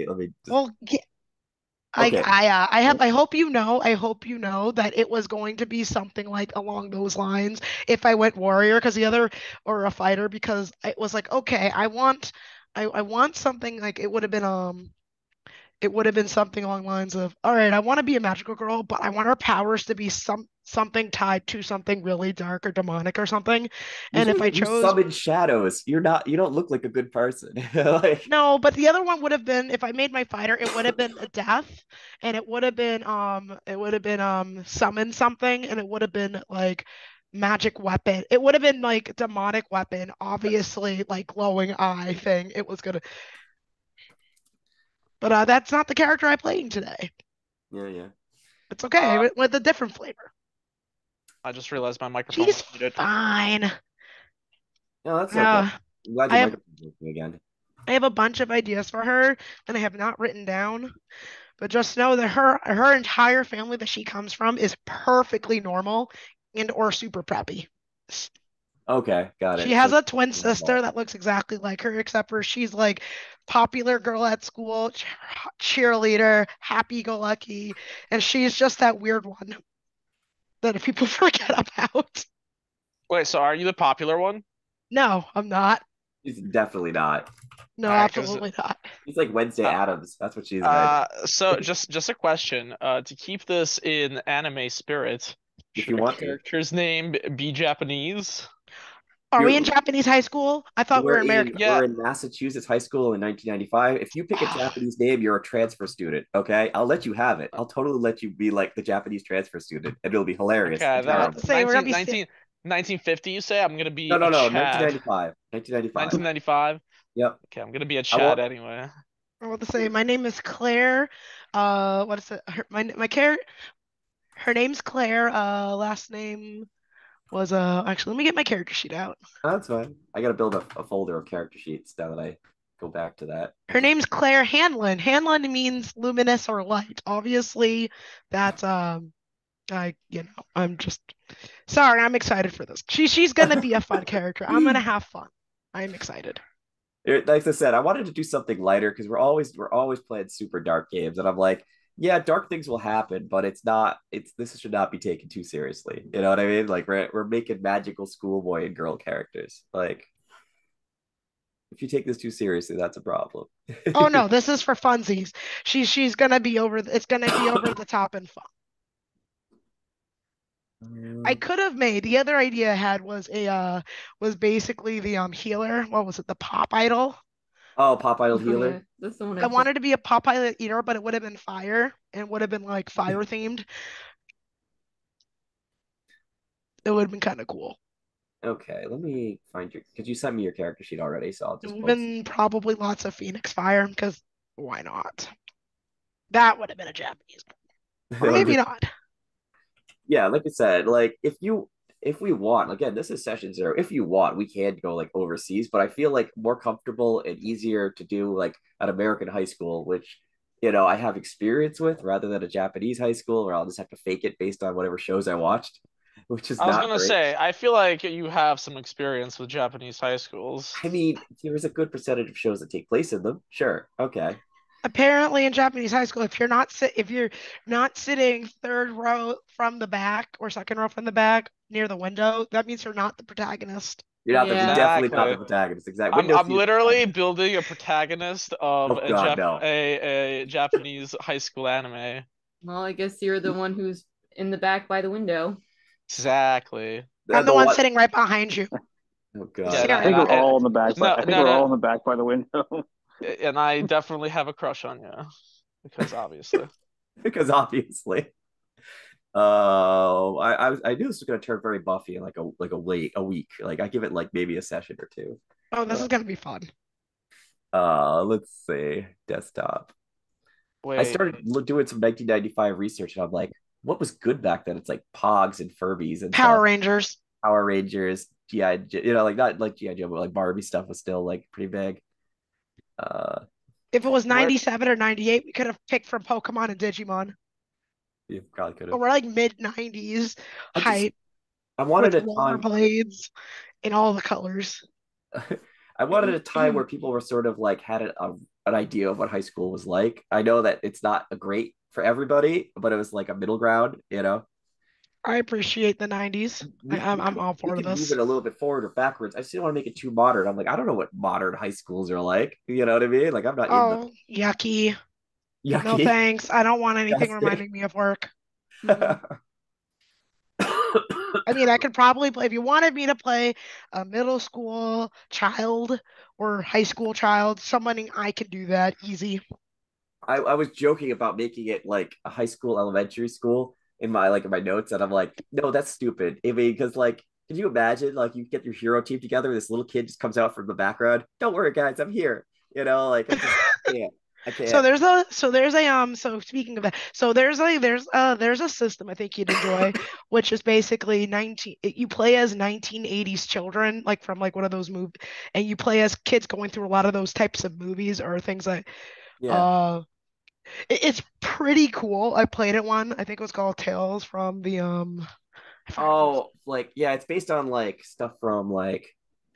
let me just. Well, Okay. I hope you know that it was going to be something like along those lines if I went warrior because the other or a fighter because it was like okay I want something like it would have been something along the lines of all right I want to be a magical girl but I want her powers to be something tied to something really dark or demonic or something and if I You chose summon shadows. You're not. You don't look like a good person. Like no, but the other one would have been if I made my fighter, it would have been a death, and it would have been summon something, and it would have been like magic weapon. It would have been like demonic weapon, obviously like glowing eye thing. It was gonna, but that's not the character I'm playing today. yeah, yeah. It's okay Uh, with a different flavor. I just realized my microphone She's was muted. fine. No, that's okay. Uh, I'm glad I your have microphone's working again. I have a bunch of ideas for her, and I have not written down. But just know that her entire family that she comes from is perfectly normal and or super preppy. Okay, got She it. So has it's a twin sister involved. that looks exactly like her, except for she's like popular girl at school, cheerleader, happy go lucky, and she's just that weird one that people forget about. Wait, so are you the popular one? No, I'm not. She's definitely not. No, All right, because absolutely not. She's like Wednesday uh, Adams. That's what she's right now. so just a question. To keep this in anime spirit, If should you a want to, character's name be Japanese? Are we in you Japanese high school? I thought we were American. Yeah. we're in Massachusetts high school in 1995. If you pick a Japanese name, you're a transfer student. Okay, I'll let you have it. I'll totally let you be like the Japanese transfer student, and it'll be hilarious Okay, and I was about to terrible. say we're gonna be 1950, you say? I'm gonna No, be no, a no. Chad. 1995. 1995. 1995? Yep. Okay, I'm gonna be a I Chad want. anyway. I want to say my name is Claire. What is it? Her name's Claire. Last name was actually let me get my character sheet out. That's fine. I gotta build a folder of character sheets now that I go back to that. I Her just name's Claire Hanlon. Hanlon means luminous or light. Obviously, that's I'm just sorry. I'm excited for this. She's gonna be a fun character. I'm gonna have fun. I'm excited. like I said, I wanted to do something lighter because we're always playing super dark games, and I'm like, yeah, dark things will happen, but it's not. It's this should not be taken too seriously. You know what I mean? Like we're making magical schoolboy and girl characters. Like if you take this too seriously, that's a problem. Oh no, this is for funsies. She's gonna be over. It's gonna be over the top and fun. I could have made the other idea I had was basically the healer. What was it? The pop idol. Oh, Pop Idol Oh yeah, Healer. that's the one I I just. wanted to be a pop idol eater, but it would have been fire and would have been like fire themed. It would have been kind of cool. Okay, let me find your because you sent me your character sheet already, so I'll It just would have post been probably lots of Phoenix fire because why not? That would have been a Japanese, it. or It would maybe have not. yeah, like I said, like if we want, again, this is session zero. If you want, we can go like overseas, but I feel like more comfortable and easier to do like an American high school, which I have experience with rather than a Japanese high school where I'll just have to fake it based on whatever shows I watched, which is I was not gonna great. say, I feel like you have some experience with Japanese high schools. I mean, there's a good percentage of shows that take place in them. Sure. Okay. Apparently, in Japanese high school, if you're not sitting third row from the back or second row from the back near the window, that means you're not the protagonist. You're Yeah. definitely not the Exactly. protagonist. Exact I'm window I'm seat literally protagonist. building a protagonist of Oh God, no. a Japanese high school anime. Well, I guess you're the one who's in the back by the window. Exactly. I'm the The one what? sitting right behind you, Oh Yeah, God. and I think staring. we're all in the back, but no, I think no, we're no, all in the back by the window. and I definitely have a crush on you because obviously. Because obviously. I knew this was gonna turn very Buffy in like a week. Like I give it like maybe a session or two. Oh, this Uh, is gonna be fun. let's see. Desktop. I Wait, started doing some 1995 research and I'm like, what was good back then? It's like Pogs and Furbies and Power stuff. Rangers. Power Rangers, GI, like not like GI Joe, but like Barbie stuff was still like pretty big. Uh, If it was where 97 or 98, we could have picked from Pokemon and Digimon. you probably could But have. we're like mid 90s I just hype I wanted with a ton. rollerblades in all the colors. I wanted a time where people were sort of like had an idea of what high school was like. I know that it's not a great for everybody, but it was like a middle ground, you know. I appreciate the 90s. I'm all We part of can move this. it a little bit forward or backwards. I just didn't want to make it too modern. I'm like, I don't know what modern high schools are like. You know what I mean? Like I'm not in the Oh, yucky. No yucky. thanks. I don't want anything Disgusting. reminding me of work. I mean, I could probably play if you wanted me to play a middle school child or high school child, somebody I can do that easy. I was joking about making it like a high school, elementary school in my notes, and I'm like, no, that's stupid. I mean, because like, can you imagine like you get your hero team together, this little kid just comes out from the background. Don't worry, guys, I'm here. You know, like I can't, I So can't. there's a so speaking of that, so there's a system I think you'd enjoy, which is basically 19 you play as 1980s children, like from like one of those movies, and you play as kids going through a lot of those types of movies or things like Yeah. uh it's pretty cool. I played it one. I think it was called Tales from I forgot what it was, Oh, like yeah, it's based on like stuff from like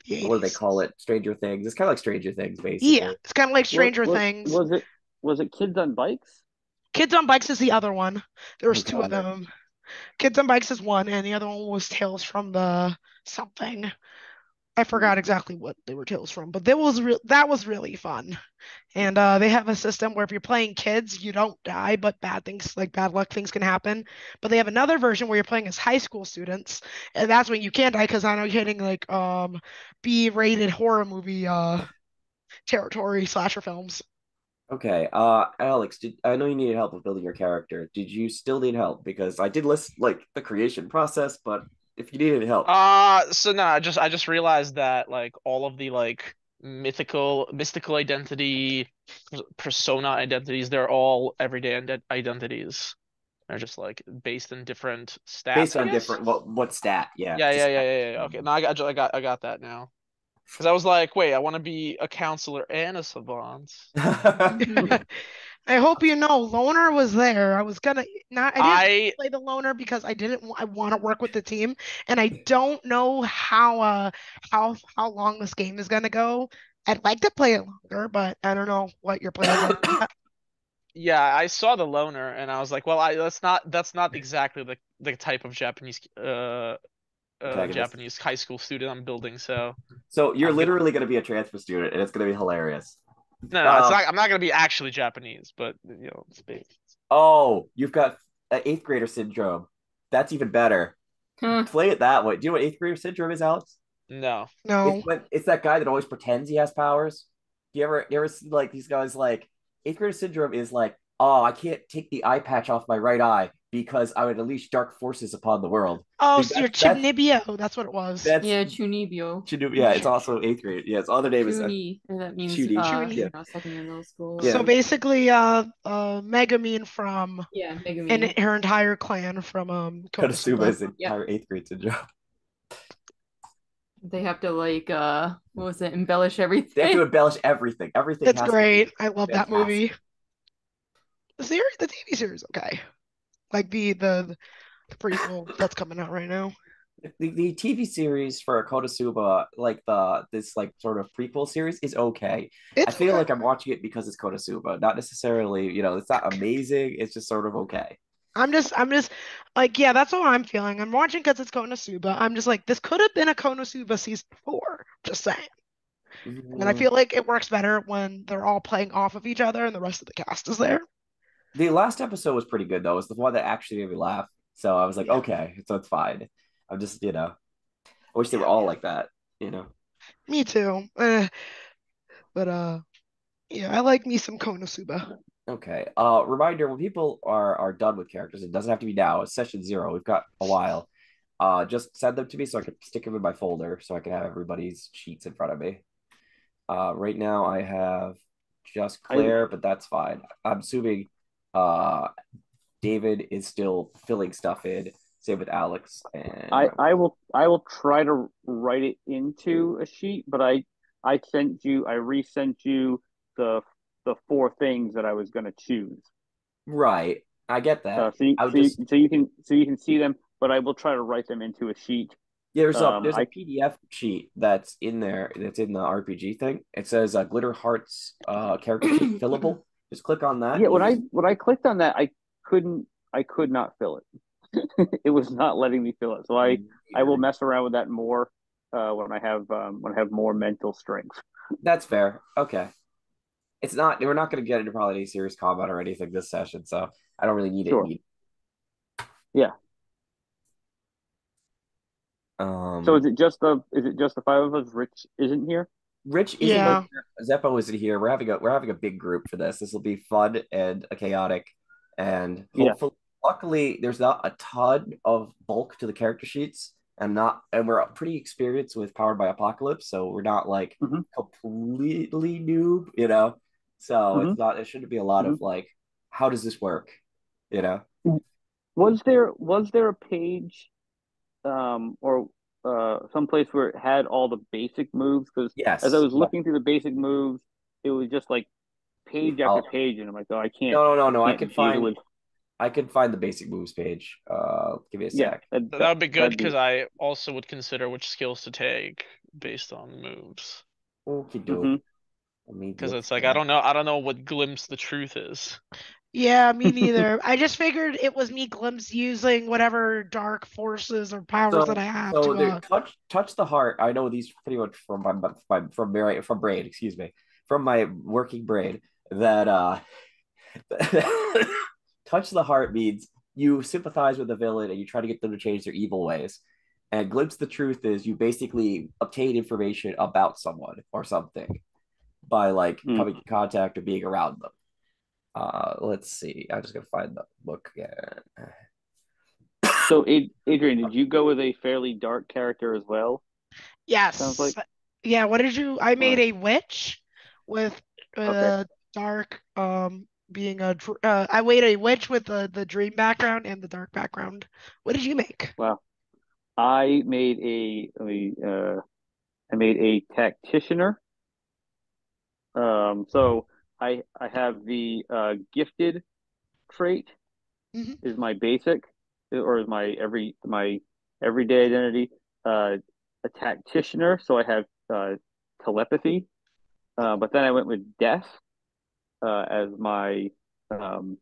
the what do they 80s. call it? Stranger Things. It's kind of like Stranger Things, Yeah, basically. it's kind of like What Stranger what Things. was it Kids on Bikes? Kids on Bikes is the other one. There's two of Okay. them. Kids on Bikes is one, and the other one was Tales from the something. I forgot exactly what they were tales from, but that was really fun. And they have a system where if you're playing kids, you don't die, but bad things like bad luck things can happen. But they have another version where you're playing as high school students, and that's when you can die because I know you're hitting like B-rated horror movie territory slasher films. Okay. Alex, I know you needed help with building your character. Did you still need help? Because I did list like the creation process, but if you needed help, So no, I just realized that like all of the like mystical identity, persona identities, they're all everyday identities. They're just like based in different stats, based I on guess. different what stat? Yeah, Yeah, yeah, just yeah, yeah, yeah. Okay, now I got that now. Because I was like, wait, I want to be a counselor and a savant. I hope you know Loner was there. I was gonna not I didn't I play the Loner because I want to work with the team and I don't know how long this game is gonna go. I'd like to play it longer, but I don't know what your plans are with that. Yeah, I saw the loner and I was like, well, I that's not exactly the type of protagonist. Japanese high school student I'm building. So So you're I'm gonna literally going to be a transfer student, and it's going to be hilarious. no, it's Um, not. I'm not gonna be actually Japanese, but it's based. oh, you've got eighth grader syndrome. That's even better. Huh. Play it that way. Do you know what eighth grader syndrome is, Alex? No. It's No. when it's that guy that always pretends he has powers. You ever see like these guys like eighth grader syndrome is like, oh, I can't take the eye patch off my right eye because I would unleash dark forces upon the world. Oh, Like so you're that's Chibnibio. That's what it was. that's Yeah, Chunibyo. yeah, it's also eighth grade. Yeah, its other name is Chuni, and that means Shooty. Chuni. Yeah, second year middle school yeah. So or basically, Megumin from yeah, and Megami. her entire clan from Konosuba Konosuba. is Yep. entire eighth grade syndrome. They have to like what was it, embellish They have to everything. embellish everything. Everything It's has to be great. I love that fantastic. movie. The TV series, okay. Like the prequel that's coming out right now. The TV series for Konosuba, like the this like sort of prequel series, is okay. I It's feel okay. like I'm watching it because it's Konosuba, not necessarily, it's not amazing. It's just sort of okay. I'm just like, yeah, that's what I'm feeling. I'm watching because it's Konosuba. I'm just like, this could have been a Konosuba season four. Just saying. And I Mm, feel like it works better when they're all playing off of each other and the rest of the cast is there. the last episode was pretty good though. It's the one that actually made me laugh. So I was like, Yeah. okay, so it's fine. I'm just, I wish they were Yeah. all like that, you know. Me too. But yeah, I like me some Konosuba. Okay. Reminder: when people are done with characters, it doesn't have to be now. It's session 0. We've got a while. Just send them to me so I can stick them in my folder so I can have everybody's sheets in front of me. Right now I have just I Claire, but that's fine. I'm assuming uh David is still filling stuff in. Same with Alex and I will try to write it into a sheet, but I resent you the the four things that I was going to choose. right. I get So that. so you, I would so you, just so you can see them, but I will try to write them into a sheet Yeah, there's a I PDF sheet that's in there that's in the RPG thing. It says Glitter Hearts character sheet fillable. Just click on that yeah, and you just when I clicked on that, I could not fill it. It was not letting me fill it. So I will weird. mess around with that more when I have more mental strength. That's fair. Okay. It's not we're not gonna get into probably any serious combat or anything this session, so I don't really need it. Sure. Yeah. So Um is it just the five of us? Rich isn't here. Rich isn't Like, Yeah. here. Zeppo isn't here. We're having a big group for this. This will be fun and chaotic, and yeah. hopefully, luckily, there's not a ton of bulk to the character sheets, and we're pretty experienced with Powered by Apocalypse, so we're not like Hmm. completely noob. So Hmm. it shouldn't be a lot Hmm. of like, how does this work, you know? Was there a page or someplace where it had all the basic moves? Because as I Yes. was Yeah. looking through the basic moves, it was just like page after I'll, page, and I'm like, oh, no, no, no, I no. can't deal with. I could find the basic moves page. Give me a Yeah, sec. That would be good that'd because be. I also would consider which skills to take based on moves. Okay, doke. Hmm. Let me Because look it's like for I don't know what glimpse the truth is. Yeah, me neither. I just figured it was me glimpse using whatever dark forces or powers that I have So to there, touch the heart. I know these pretty much from from brain, excuse me, from my working brain. That touch the heart means you sympathize with the villain and you try to get them to change their evil ways. And glimpse the truth is you basically obtain information about someone or something by like Mm. coming in contact or being around them. Let's see. I'm just gonna find the book again. So, Adrian, did you go with a fairly dark character as well? Sounds yes. like. Yeah, what did you I All made right. a witch with Okay. dark being I made a witch with the dream background and the dark background. What did you make? Wow. I made I made a tacticianer. So I have the gifted trait Hmm. is my basic, or is my everyday identity. A tacticianer, so I have telepathy. But then I went with death as my um,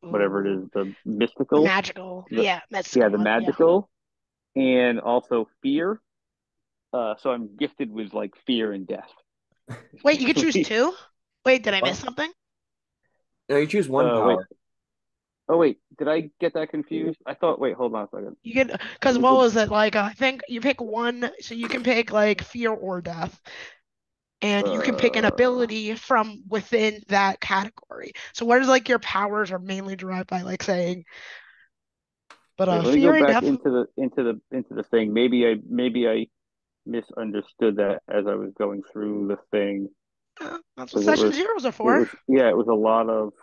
whatever it Ooh, is, the the mystical. magical. The, Yeah, yeah, mystical the one. Yeah. magical, and also fear. So I'm gifted with like fear and death. Wait, you could choose two? Wait, did I miss What? something? No, you choose one Wait. power. Oh wait, did I get that confused? I thought. Wait, hold on a second. You can, because It what was was it like? I think you pick one, so you can pick like fear or death, and you can pick an ability from within that category. So what is like your powers are mainly derived by like saying, but wait. Let me go fear and back death. into the thing. Maybe I misunderstood that as I was going through the thing That's what because session zeros are it for. was yeah, it was a lot of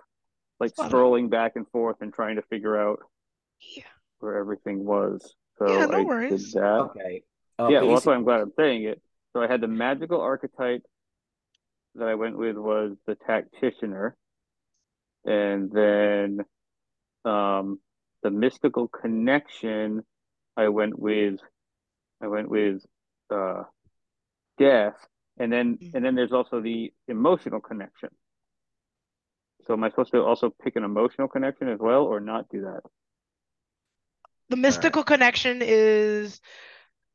like It's a lot of, scrolling back and forth and trying to figure out yeah, where everything was. yeah, So no I did worries. that. Okay. Yeah, well, that's why I'm glad Basically, I'm saying it. So I had the magical archetype that I went with was the tacticianer, and then um, the mystical connection. I went with I went with uh, death, and then there's also the emotional connection. So am I supposed to also pick an emotional connection as well, or not do that? The all right. mystical connection is,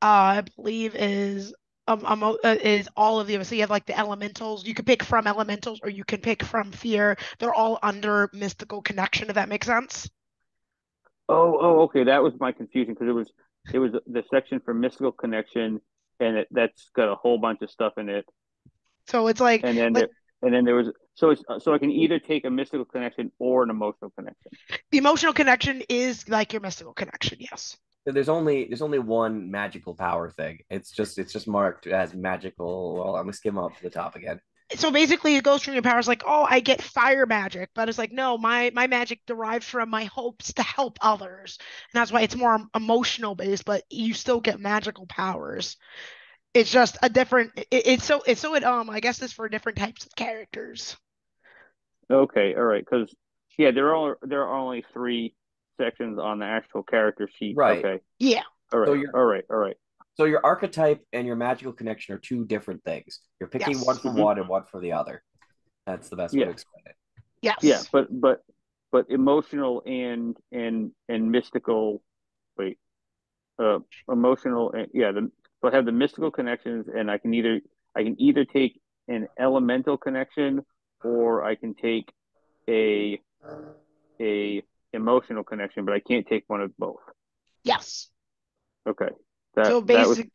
I believe, is all of the. So you have like the elementals. You can pick from elementals, or you can pick from fear. They're all under mystical connection. If that makes sense. Okay. That was my confusion because it was the section for mystical connection, and that's got a whole bunch of stuff in it. So it's like And then like there was so I can either take a mystical connection or an emotional connection. the emotional connection is like your mystical connection. Yes. There's only one magical power thing. It's just marked as magical. Well, I'm gonna skim up to the top again. So basically it goes from your powers like, oh, I get fire magic, but it's like, no, my magic derives from my hopes to help others. And that's why it's more emotional based, but you still get magical powers. It's just a different it's so I guess it's for different types of characters. Okay, all right, because yeah, there are only three sections on the actual character sheet. Right. Okay, Yeah. So you're all right. So your archetype and your magical connection are two different things. You're picking one Yes. from one and one from the other. That's the best way to Yeah, explain it. yeah, Yes. but emotional and mystical. Wait, uh, emotional and yeah. So I have the mystical connections, and I can either take an elemental connection, or I can take a a emotional connection, but I can't take one of both. Yes. Okay, So that was basic,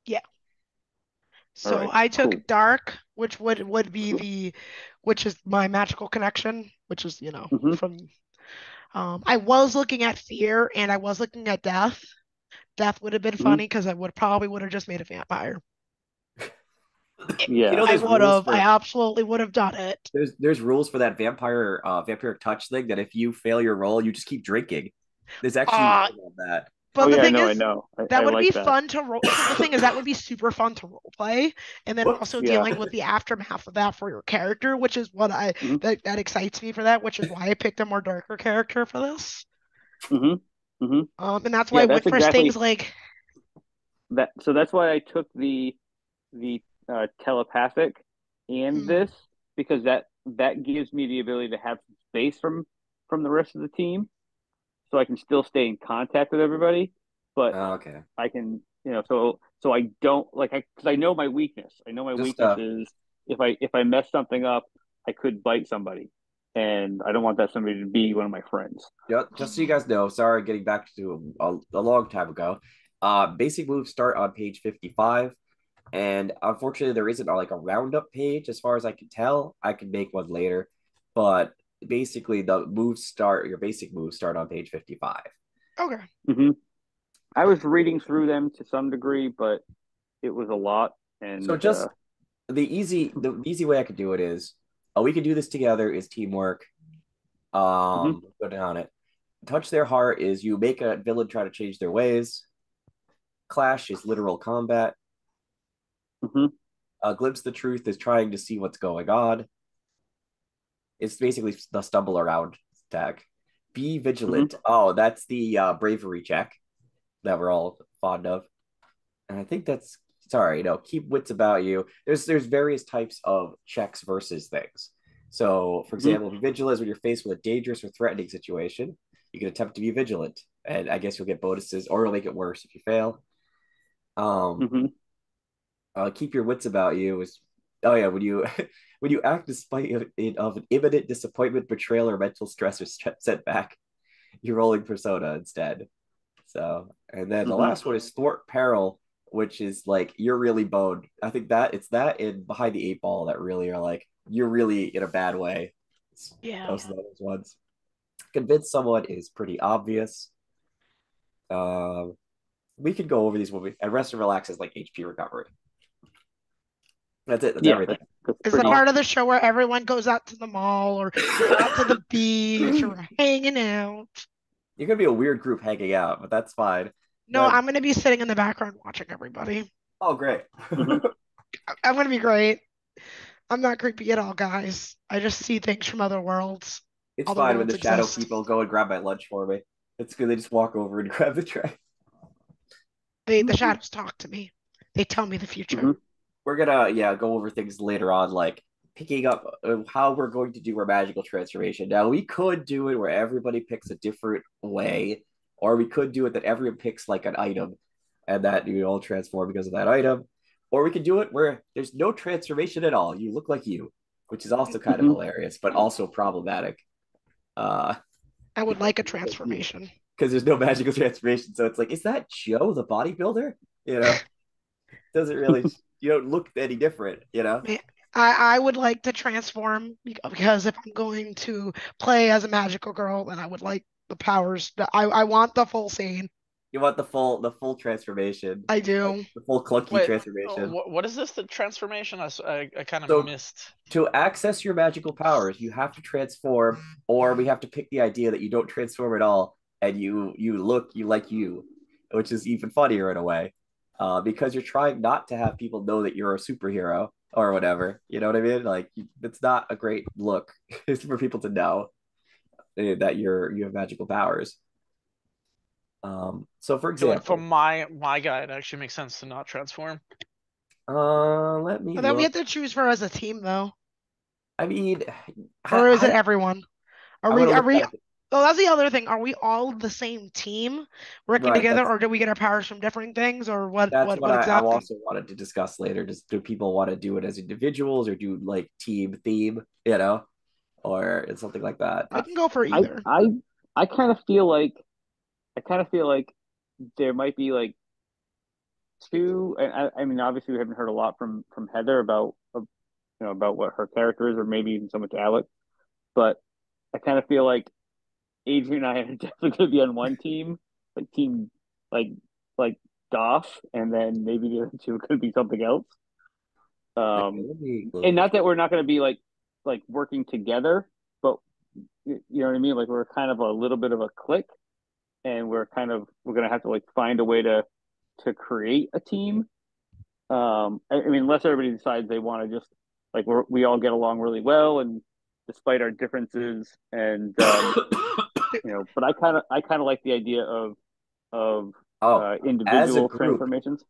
yeah. all So right. I took Cool. dark, which would be which is my magical connection, which is, Hmm. from I was looking at fear and I was looking at death. Death would have been Hmm. funny because I would have just made a vampire. You Yeah. know, I there's would rules have. I for absolutely would have done it. there's rules for that vampiric touch thing that if you fail your roll, you just keep drinking. There's actually Uh, rules on that. Oh but the yeah, I thing know. I is, know. I that would like be that. fun to roll. So the thing is, that would be super fun to role play, and then Whoops. also Yeah. dealing with the aftermath of that for your character, which is what Hmm. that excites me for that, which is why I picked a more darker character for this. Hmm. Hmm. And that's why I Yeah, went that's for things exactly like, that. So that's why I took the telepathic and hmm, this, because that gives me the ability to have some space from the rest of the team, so I can still stay in contact with everybody, but Okay. I can, so I don't like I because I know my weakness. I know my Just weakness is if I mess something up, I could bite somebody, and I don't want that somebody to be one of my friends. just so you guys know, sorry, getting back to a long time ago. Basic moves start on page 55. And unfortunately, there isn't like a roundup page as far as I can tell. I can make one later, but basically, your basic moves start on page 55. okay, Hmm. I was reading through them to some degree, but it was a lot, So and just the easy way I could do it is, we could do this together is teamwork. mhm, Go down it. Touch their heart is you make a villain try to change their ways. Clash is literal combat. mhm, Glimpse the truth is trying to see what's going on. It's basically the stumble around tag. Be mhm, vigilant. Oh, that's the bravery check that we're all fond of. And I think that's sorry, no, keep wits about you. There's various types of checks versus things. So, for mhm, example, be vigilant when you're faced with a dangerous or threatening situation. You can attempt to be vigilant, and I guess you'll get bonuses, or you'll make it worse if you fail. Um, mhm. keep your wits about you is oh yeah when you when you act despite of an imminent disappointment, betrayal, or mental stress or setback, you're rolling persona instead. So, and then the Mhm. last one is thwart peril, which is like you're really boned. I think that it's that in behind the eight ball that really are like you're really in a bad way. yeah. Those are those ones. Convince someone is pretty obvious. Um, we could go over these when we and rest and relax is like HP recovery. That's it. That's Yeah, everything. that's Is the pretty. Oh, part of the show where everyone goes out to the mall or we're out to the beach or we're hanging out. you're gonna be a weird group hanging out, but that's fine. No, But I'm gonna be sitting in the background watching everybody. oh, great. Mhm. I'm gonna be great. I'm not creepy at all, guys. I just see things from other worlds. It's Other fine when worlds the shadow exist. people go and grab my lunch for me. It's good. They just walk over and grab the tray. The shadows talk to me. They tell me the future. Mhm. We're gonna go over things later on, like picking up how we're going to do our magical transformation. Now we could do it where everybody picks a different way, or we could do it that everyone picks like an item, and that you all transform because of that item, or we could do it where there's no transformation at all. You look like you, which is also kind of Mhm. hilarious, but also problematic. Uh, I would like a because transformation. there's no magical transformation, so it's like, is that Joe the bodybuilder? You know, doesn't really you don't look any different. You know. I would like to transform because if I'm going to play as a magical girl, then I would like the powers. I want the full scene. You want the full transformation, I like do. the full clunky Wait, transformation. what is this? The transformation? I kind of So missed. to access your magical powers, you have to transform, or we have to pick the idea that you don't transform at all, and you like you, which is even funnier in a way, because you're trying not to have people know that you're a superhero or whatever. You know what I mean? Like it's not a great look for people to know that you have magical powers. So for I feel like for example, my guy, it actually makes sense to not transform. let me But then we have look. to choose for as a team though, I mean, or is it I everyone? Are I'm we? gonna Are look we? at it. Oh, that's the other thing. Are we all the same team working Right, together, or do we get our powers from different things, or what? that's What? what What I exactly? also wanted to discuss later. Just do people want to do it as individuals or do like team theme, you know, or something like that? We can go for I either. I I kind of feel like I kind of feel like there might be like two. I mean, obviously, we haven't heard a lot from Heather about what her character is, or maybe even so much Alex. But I kind of feel like Adrian and I are definitely going to be on one team, like team like like Goff, and then maybe the other two could be something else. Okay, Um, let me and look at not that we're not going to be like working together, but you know what I mean. Like we're kind of a little bit of a clique, and we're going to have to like find a way to create a team. I mean, unless everybody decides they want to just like we all get along really well, and despite our differences, and but I kind of like the idea of Oh, as a individual group, it transformations.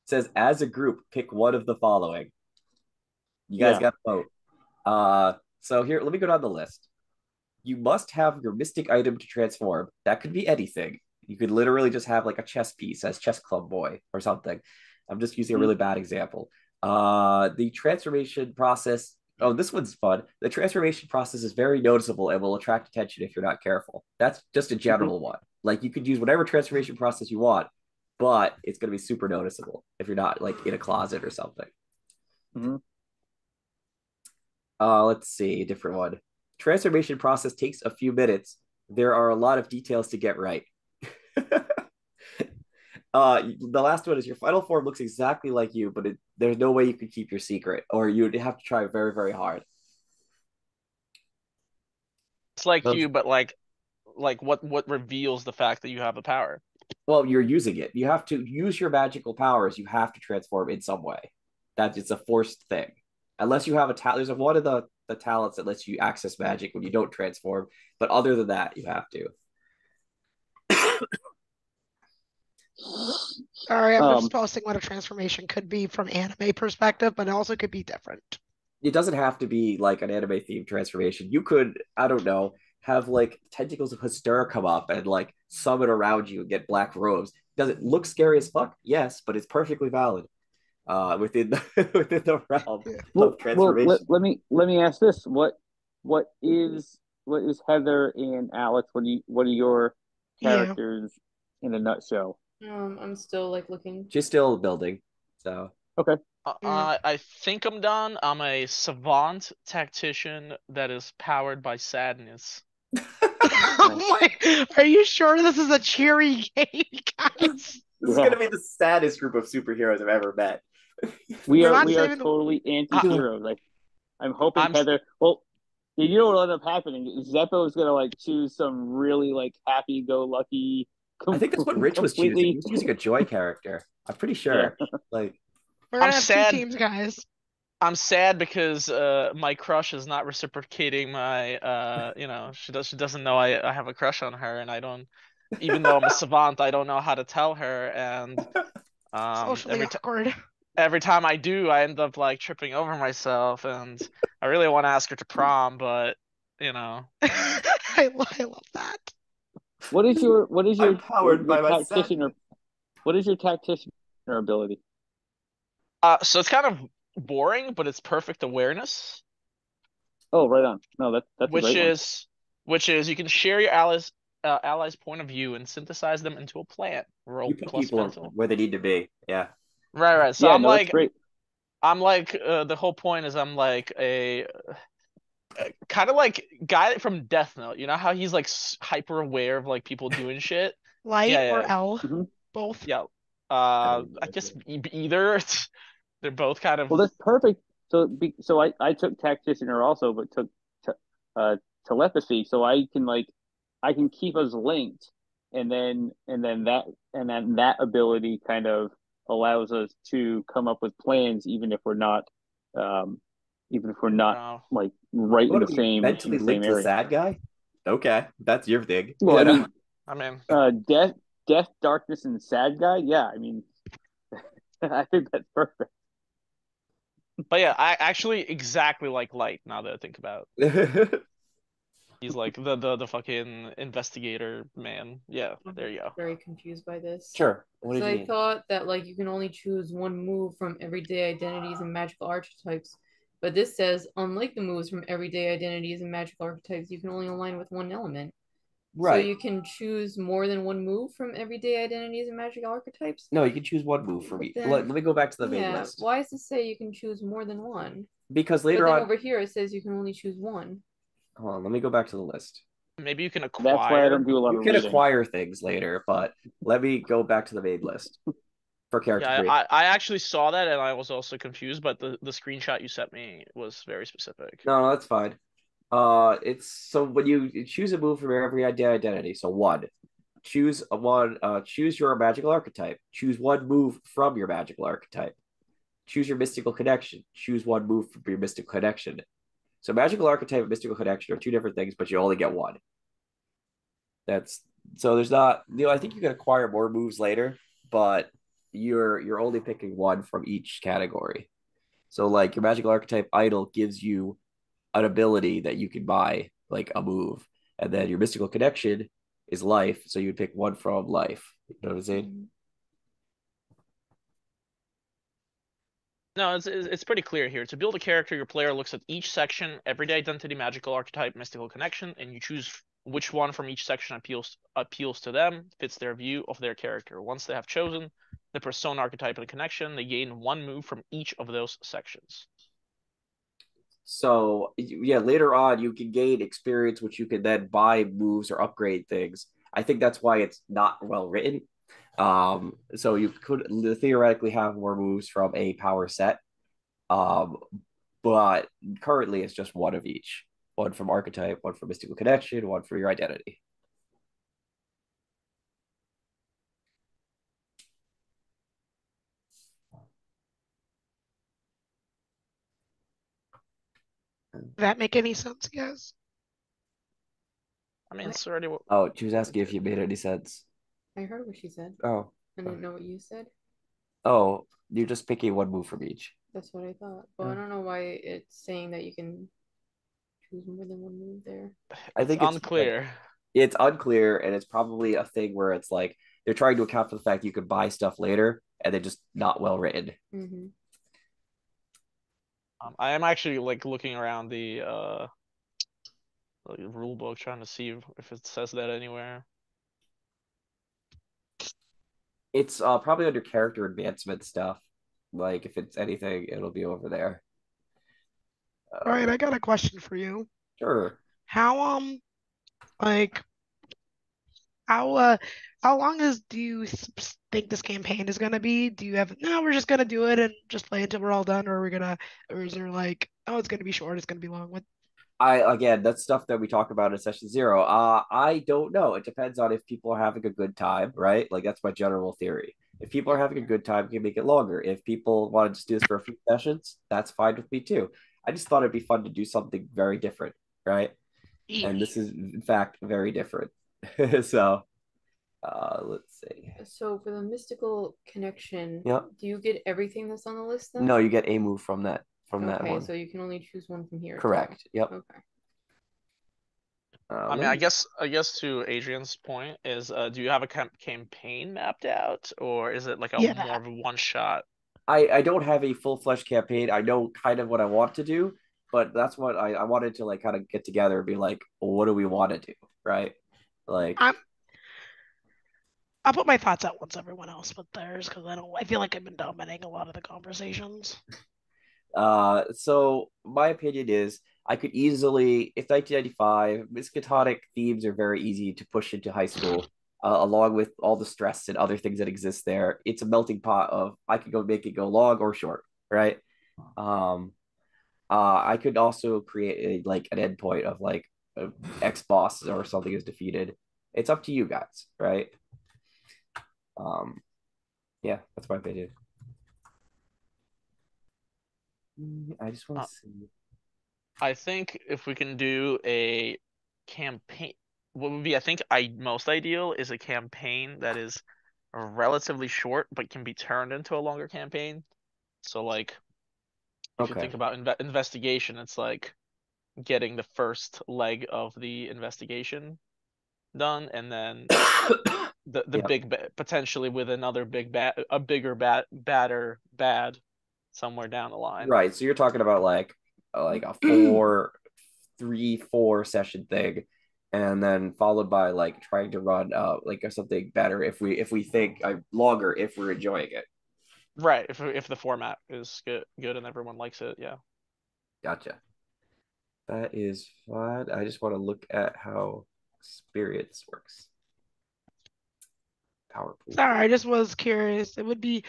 says as a group, pick one of the following. You guys Yeah. got to vote. So here, let me go down the list. You must have your mystic item to transform. That could be anything. You could literally just have like a chess piece as chess club boy or something. I'm just using a Mhm. really bad example. The transformation process. Oh, this one's fun. The transformation process is very noticeable and will attract attention if you're not careful. That's just a Mhm. general one. Like you could use whatever transformation process you want, but it's going to be super noticeable if you're not like in a closet or something. Mhm. Let's see, different one. Transformation process takes a few minutes. There are a lot of details to get right. The last one is your final form looks exactly like you, but there's no way you could keep your secret, or you'd have to try very, very hard. It's like Those, you, but like what reveals the fact that you have a power? well, you're using it. You have to use your magical powers. You have to transform in some way. That it's a forced thing, unless you have a talent. There's one of the talents that lets you access magic when you don't transform, but other than that, you have to. Sorry, I'm just Um, posting what a transformation could be from anime perspective, but it also could be different. It doesn't have to be like an anime themed transformation. You could, I don't know, have like tentacles of Hystera come up and like summon around you and get black robes. Does it look scary as fuck? Yes, but it's perfectly valid within the within the realm Yeah. of well, transformation. let me ask this: what is what is Heather and Alex? What are your Yeah. characters in a nutshell? I'm still like looking. She's still building, so Okay. Yeah. I think I'm done. I'm a savant tactician that is powered by sadness. Nice. Oh my, are you sure this is a cheery game, guys? this is Yeah. gonna be the saddest group of superheroes I've ever met. We You're are not we are saving the. totally I, anti-heroes. I'm hoping I'm Heather. Well, you know what'll end up happening? Zeppo is gonna like choose some really like happy-go-lucky, I think that's what Rich was choosing. He completely. was choosing a joy character. I'm pretty Yeah. sure. Like, We're I'm gonna have two sad. teams, guys. I'm sad because my crush is not reciprocating my she doesn't know I have a crush on her, and I don't, even though I'm a savant, I don't know how to tell her, and um Socially every time awkward. every time I do, I end up like tripping over myself, and I really want to ask her to prom, but you know. I love that. What is your I'm powered your by my tactician, sadness. or what is your tactician ability? So it's kind of boring, but it's perfect awareness, Oh, right on. No, that's a which great one. is which is you can share your allies' point of view and synthesize them into a plan. You Roll put plus people mental. where they need to be. Yeah. Right, right. So Yeah, no, that's great. I'm like the whole point is I'm like a kind of like guy from Death Note. You know how he's like hyper aware of like people doing shit. Light Yeah, or yeah, L, Hmm. both. yeah. I have I no guess idea. either. They're both kind of Well, that's perfect. So I took tacticianer also, but took t uh, telepathy, so I can keep us linked, and then that ability kind of allows us to come up with plans, um, even if we're not uh, like right You in want the to be same in mentally the same linked to the area. sad guy? Okay, that's your thing. Well, I You know? mean, I mean, death death, darkness, and sad guy. Yeah, I mean, I think that's perfect. But yeah, I actually exactly like Light now that I think about it. He's like the fucking investigator man. Yeah, there you go. Very confused by this. Sure. What did So you I mean? thought that like you can only choose one move from everyday identities and magical archetypes, but this says unlike the moves from everyday identities and magical archetypes, you can only align with one element. So Right. you can choose more than one move from everyday identities and magical archetypes. No, you can choose one move for me. Then- Let me go back to the main Yeah, list. why does it say you can choose more than one? Because But later then on, over here it says you can only choose one. hold on, let me go back to the list. Maybe you can That's why I don't acquire. do a lot You of can reading. acquire things later, but let me go back to the main list for character Yeah, creation. I actually saw that and I was also confused, but the screenshot you sent me was very specific. No, that's fine. It's so when you choose a move from every identity. So one, choose a one. Choose your magical archetype. Choose one move from your magical archetype. Choose your mystical connection. Choose one move from your mystical connection. So magical archetype and mystical connection are two different things, but you only get one. That's so there's not. I think you can acquire more moves later, but you're only picking one from each category. So like your magical archetype idol gives you an ability that you can buy, like a move, and then your mystical connection is life, so you'd pick one from life. You know what I'm saying? No, it's pretty clear here. To build a character, your player looks at each section, everyday identity, magical archetype, mystical connection, and you choose which one from each section appeals to them, fits their view of their character. Once they have chosen the persona archetype and connection, they gain one move from each of those sections. So yeah, later on you can gain experience, which you can then buy moves or upgrade things. I think that's why it's not well written. So you could theoretically have more moves from a power set. Um, but currently it's just one of each. One from archetype, one for mystical connection, one for your identity. Does that make any sense, guys? I mean, it's already Oh, she was asking if you made any sense. I heard what she said. Oh, I didn't know what you said. oh, you're just picking one move from each. That's what I thought. But I don't know why it's saying that you can choose more than one move there. I it's think unclear. It's unclear, and it's probably a thing where it's like they're trying to account for the fact you could buy stuff later, and they're just not well written. Mm-hmm. I am actually like looking around the rule book trying to see if it says that anywhere. It's probably under character advancement stuff. Like if it's anything, it'll be over there. All right, I got a question for you. Sure. How like how long do you think this campaign is gonna be? Do you have no? We're just gonna do it and just play until we're all done, or are we gonna, or is there like, oh, it's gonna be short, it's gonna be long? What? I again, that's stuff that we talk about in session zero. I don't know. It depends on if people are having a good time, right? Like that's my general theory. If people are having a good time, we can make it longer. If people want to just do this for a few sessions, that's fine with me too. I just thought it'd be fun to do something very different, right? And this is in fact very different. So let's see. So for the mystical connection, Yep. do you get everything that's on the list then? No, you get a move from that that Okay, one. so you can only choose one from here. Correct. Yep. Okay. I mean, I guess to Adrian's point is, do you have a campaign mapped out, or is it like a Yeah, more of a one shot? I don't have a full-fledged campaign. I know kind of what I want to do, but that's what I wanted to like kind of get together and be like, well, what do we want to do, right? Like, I'll put my thoughts out once everyone else put theirs because I feel like I've been dominating a lot of the conversations. so my opinion is I could easily, if 1995, miskatonic themes are very easy to push into high school, along with all the stress and other things that exist there. It's a melting pot of I could go make it go long or short, right? Um, I could also create like an endpoint of like X boss or something is defeated. It's up to you guys, right? Um, yeah, that's my opinion. I just want Uh, to see. I think if we can do a campaign, what would be, I think, most ideal is a campaign that is relatively short but can be turned into a longer campaign. So like if you Okay. think about investigation, it's like getting the first leg of the investigation done, and then the Yep. big potentially with another big a bigger bad somewhere down the line. Right. So you're talking about like a 4 session thing, and then followed by like trying to run like something better if we think longer if we're enjoying it. Right, if the format is good and everyone likes it, yeah. Gotcha. That is fun. I just want to look at how spirits works. Power pool. Sorry, I just was curious. It would be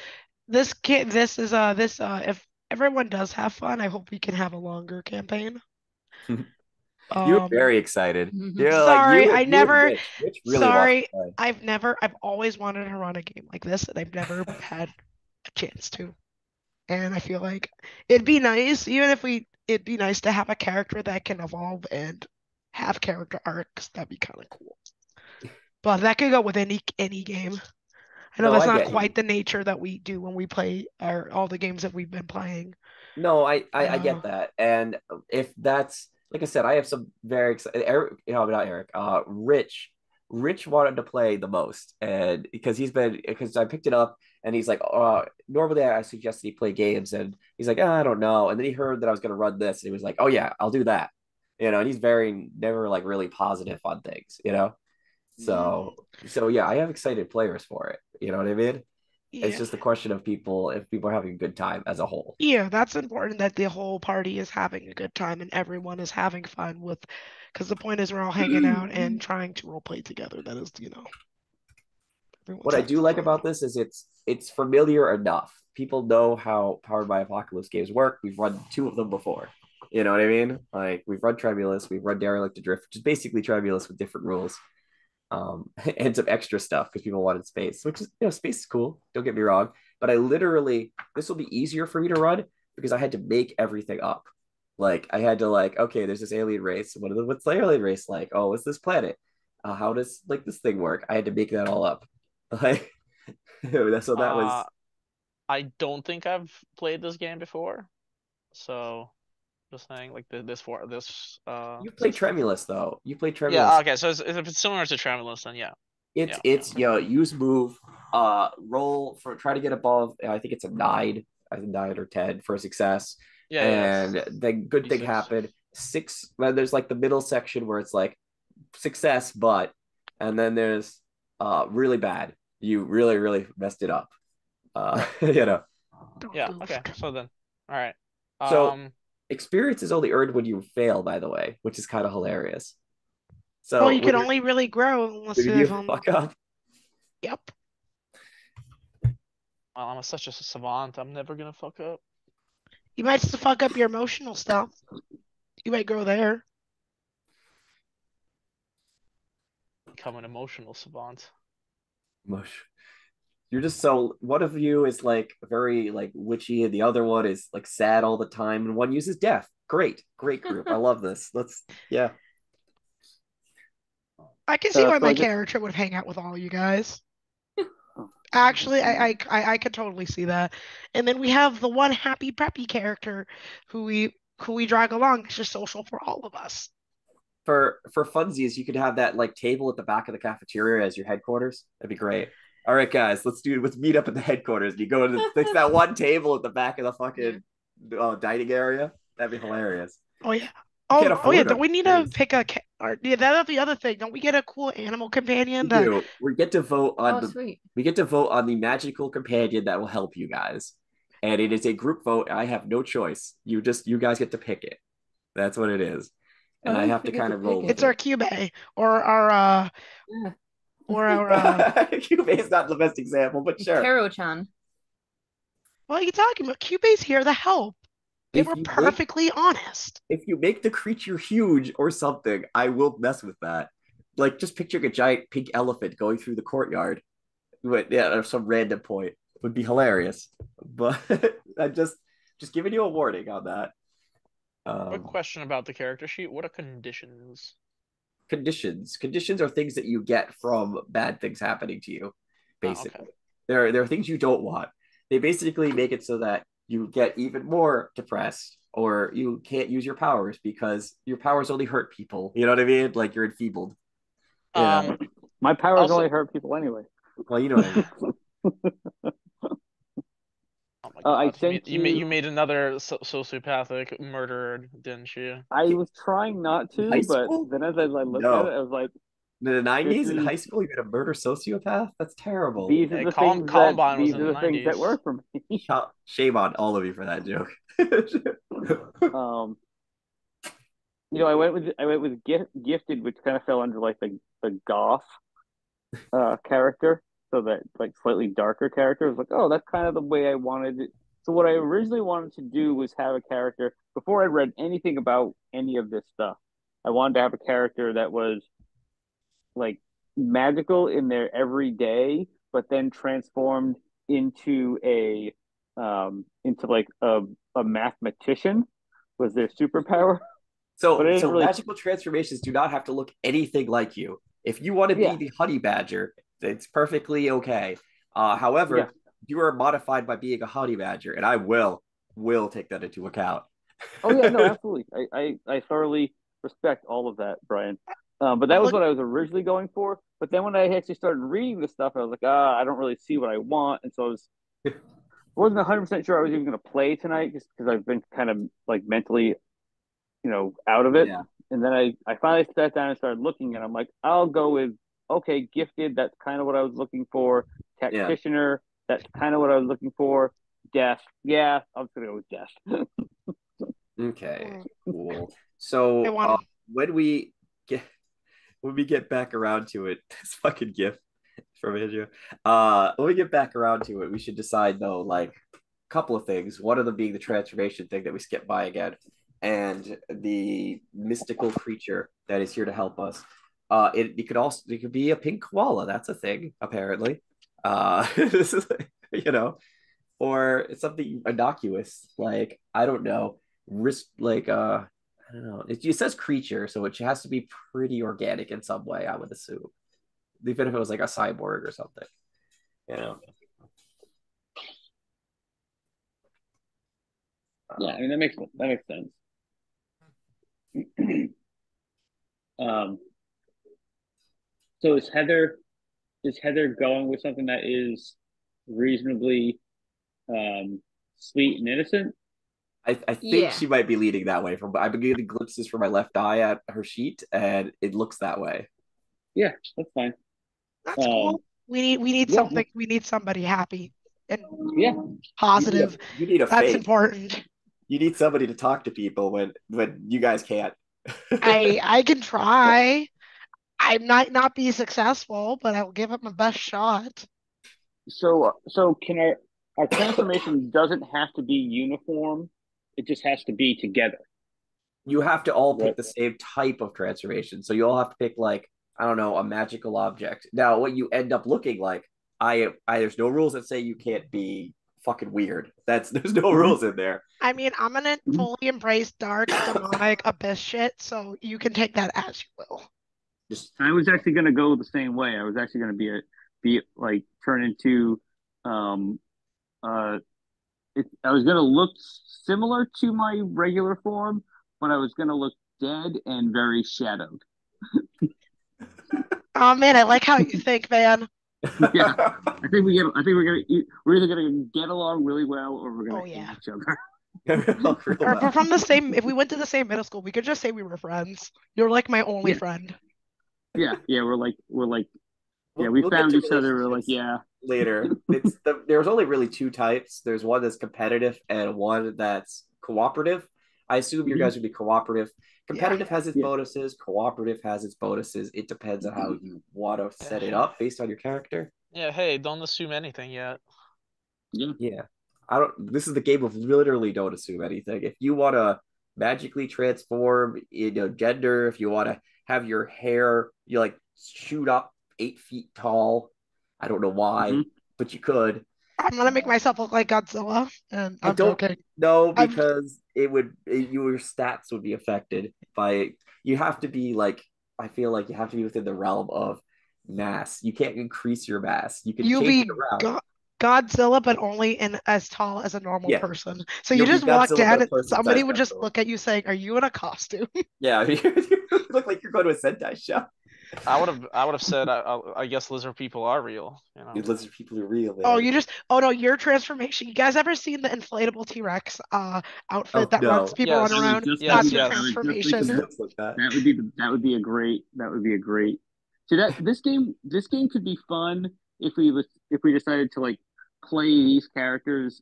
this kid. This is this if everyone does have fun, I hope we can have a longer campaign. You're Um, very excited. You're like sorry, I you and never. Rich. Rich really wants to Sorry, play. I've always wanted to run a game like this, and I've never had a chance to. And I feel like it'd be nice, even if it'd be nice to have a character that can evolve and have character arcs. That'd be kind of cool. But that could go with any game. I know No, that's I not get you. quite the nature that we do when we play all the games that we've been playing. No, I Uh, get that. And if that's like I said, I have some very excited Eric, not Eric, Rich wanted to play the most, and because I picked it up and he's like, normally I suggest he play games, and he's like, I don't know. And then he heard that I was gonna run this, and he was like, oh yeah, I'll do that. And he's very never like really positive on things. mm, So yeah, I have excited players for it. You know what I mean? It's yeah. just a question of if people are having a good time as a whole. Yeah, that's important that the whole party is having a good time and everyone is having fun with, because the point is we're all hanging out and trying to role play together. That is, everyone's What I having do like fun. about this is it's familiar enough. People know how Powered by Apocalypse games work. We've run 2 of them before. You know what I mean? Like we've run Tremulous, we've run Derelict Adrift, which is basically Tremulous with different rules. And some extra stuff because people wanted space, which is space is cool. Don't get me wrong, but I literally this will be easier for me to run because I had to make everything up. Like I had to okay, there's this alien race. What's the alien race like? Oh, it's this planet. How does like this thing work? I had to make that all up. Like so that Uh, was I don't think I've played this game before, so just saying, like this you played system. Tremulous though. You played Yeah, Tremulous. okay, so if it's similar to Tremulous, then yeah, It's yeah, yeah, it's use move, roll for try to get above. I think it's a 9 or 10 for a success, yeah, yeah. and It's then good thing D6. happened. Six. Then there's like the middle section where it's like success, but, and then there's really bad. You really messed it up. you know. Don't Yeah, move. okay. So then, all right. So Um, experience is only earned when you fail, by the way, which is kind of hilarious. Well, So you can only really grow unless when you you have fuck up, Yep. well, I'm such a savant. I'm never gonna fuck up. You might just fuck up your emotional stuff. You might grow there. Become an emotional savant. mush. You're just so one of you is like very like witchy and the other one is like sad all the time and one uses death. Great group. I love this. Let's yeah. I can see why So my I just character would hang out with all you guys. oh, Actually, I could totally see that. And then we have the one happy preppy character who we drag along. It's just social for all of us. For funsies, you could have that like table at the back of the cafeteria as your headquarters. That'd be great. All right, guys, let's meet up at the headquarters. You go to it's that one table at the back of the Yeah. fucking dining area. That'd be hilarious. Oh yeah. You can't Oh yeah. afford Don't them. we need to Jeez. pick or yeah, that's the other thing. Don't we get a cool animal companion We that do. We get to vote on Oh, the sweet. we get to vote on the magical companion that will help you guys. And it is a group vote. I have no choice. You guys get to pick it. That's what it is. I And I don't have to forget kind to of pick roll with it's it. our it. cube Yeah. or our Cube is not the best example, but sure. Karo-chan. what are you talking about? Cube's here to help. They If were you make perfectly honest. if you make the creature huge or something, I will mess with that. Like just picturing a giant pink elephant going through the courtyard. But yeah, at some random point would be hilarious. But I just giving you a warning on that. Quick Um, question about the character sheet. What are conditions? conditions. Conditions are things that you get from bad things happening to you, Oh, okay. basically. There are things you don't want. They basically make it so that you get even more depressed or you can't use your powers because your powers only hurt people. You know what I mean? Like you're enfeebled. You know. Um, My powers also, only hurt people anyway. Well, you know what I mean. oh my I God, sent you you. made another sociopathic murderer, didn't you? I was trying not In to, high but school? then as I looked at it, No. I was like, In the "This 90s in is high school, you're gonna murder sociopath? That's terrible. these are the things that Columbine was these in are the the things that 90s. work for me." Shame on all of you for that joke. um, I went with gifted, which kind of fell under like the goth character, so that like slightly darker character. I was like, oh, that's kind of the way I wanted it. So what I originally wanted to do was have a character before I read anything about any of this stuff. I wanted to have a character that was like magical in their everyday, but then transformed into a into like a mathematician was their superpower. But I didn't So really. magical transformations do not have to look anything like you. If you want to be Yeah, the honey badger, it's perfectly okay. yeah. However, you are modified by being a honey badger, and I will take that into account. Oh yeah, no, absolutely. I thoroughly respect all of that, Brian. But that I'm was look what I was originally going for. But then when I actually started reading the stuff, I was like, I don't really see what I want, and so I wasn't 100% sure I was even going to play tonight, just because I've been kind of like mentally, out of it. Yeah, And then I finally sat down and started looking, and I'm like, I'll go with okay, gifted. That's kind of what I was looking for. yeah. Tacticianer. That's kind of what I was looking for. Death. Yeah, I'm just gonna go with death. Okay, mm, cool. I So, want when we get when we get back around to it, this fucking gift from Andrew. When we get back around to it, we should decide though, like a couple of things. One of them being the transformation thing that we skipped by again, and the mystical creature that is here to help us. It could be a pink koala. That's a thing apparently. This is or it's something innocuous like I don't know, risk like I don't know. It says creature, so it has to be pretty organic in some way. I would assume, even if it was like a cyborg or something. You know. Yeah, I mean that makes sense. Um, so is Heather going with something that is reasonably um, sweet and innocent? I think Yeah. she might be leading that way. From I've been getting glimpses from my left eye at her sheet, and it looks that way. Yeah, that's fine. that's Um, cool. We need yeah, something. We need somebody happy and yeah, positive. You need a That's face. important. You need somebody to talk to people when you guys can't. I can try. I might not be successful, but I'll give it my best shot. so can our transformation doesn't have to be uniform. It just has to be together. You have to all Right. pick the same type of transformation. So you all have to pick like I don't know a magical object. Now, what you end up looking like, I there's no rules that say you can't be fucking weird. There's no Mhm, rules in there. I mean, I'm gonna mhm. fully embrace dark, demonic, abyss shit, so you can take that as you will. Just I was actually going to go the same way. I was actually going to be like turn into um uh I was going to look similar to my regular form, but I was going to look dead and very shadowed. Oh man, I like how you think, man. Yeah, I think we're either going to get along really well or we're going Oh to hate yeah. each other. real Or if we're well. from the same, if we went to the same middle school, we could just say we were friends. You're like my only Yeah, friend. yeah. We're like yeah. We We'll get found to each other. We're like relationships yeah, later. There's only really two types. There's one that's competitive and one that's cooperative. I assume your mhm, guys would be cooperative. Yeah. Competitive has its yeah, bonuses. Cooperative has its bonuses. It depends on how you want to set it Yeah, up based on your character. yeah. Hey, don't assume anything yet. yeah. Yeah. I don't This is the game of literally don't assume anything. If you want to magically transform gender, if you want to have your hair you like shoot up 8 feet tall, I don't know why, Hmm. but you could. I'm gonna make myself look like Godzilla, and I I'm don't joking. know I'm because your stats would be affected by you have to be like I feel like you have to be within the realm of mass. You can't increase your mass. You can You'll change it be around. Godzilla, but only in as tall as a normal Yeah, person. So you you'll be just walked Godzilla, but in a and person somebody sized would just Godzilla. look at you saying, "Are you in a costume?" Yeah, you look like you're going to a Sentai show. I would have said I guess lizard people are real. You know. These lizard people are real, Oh, man. you just oh no, your transformation. You guys ever seen the inflatable T-Rex outfit Oh that runs no, people run I was Yes. around? just Yes. That's thinking your I was Yes. just it thinking transformation. just that looks like that. that would be a great. So that this game could be fun if we decided to like play these characters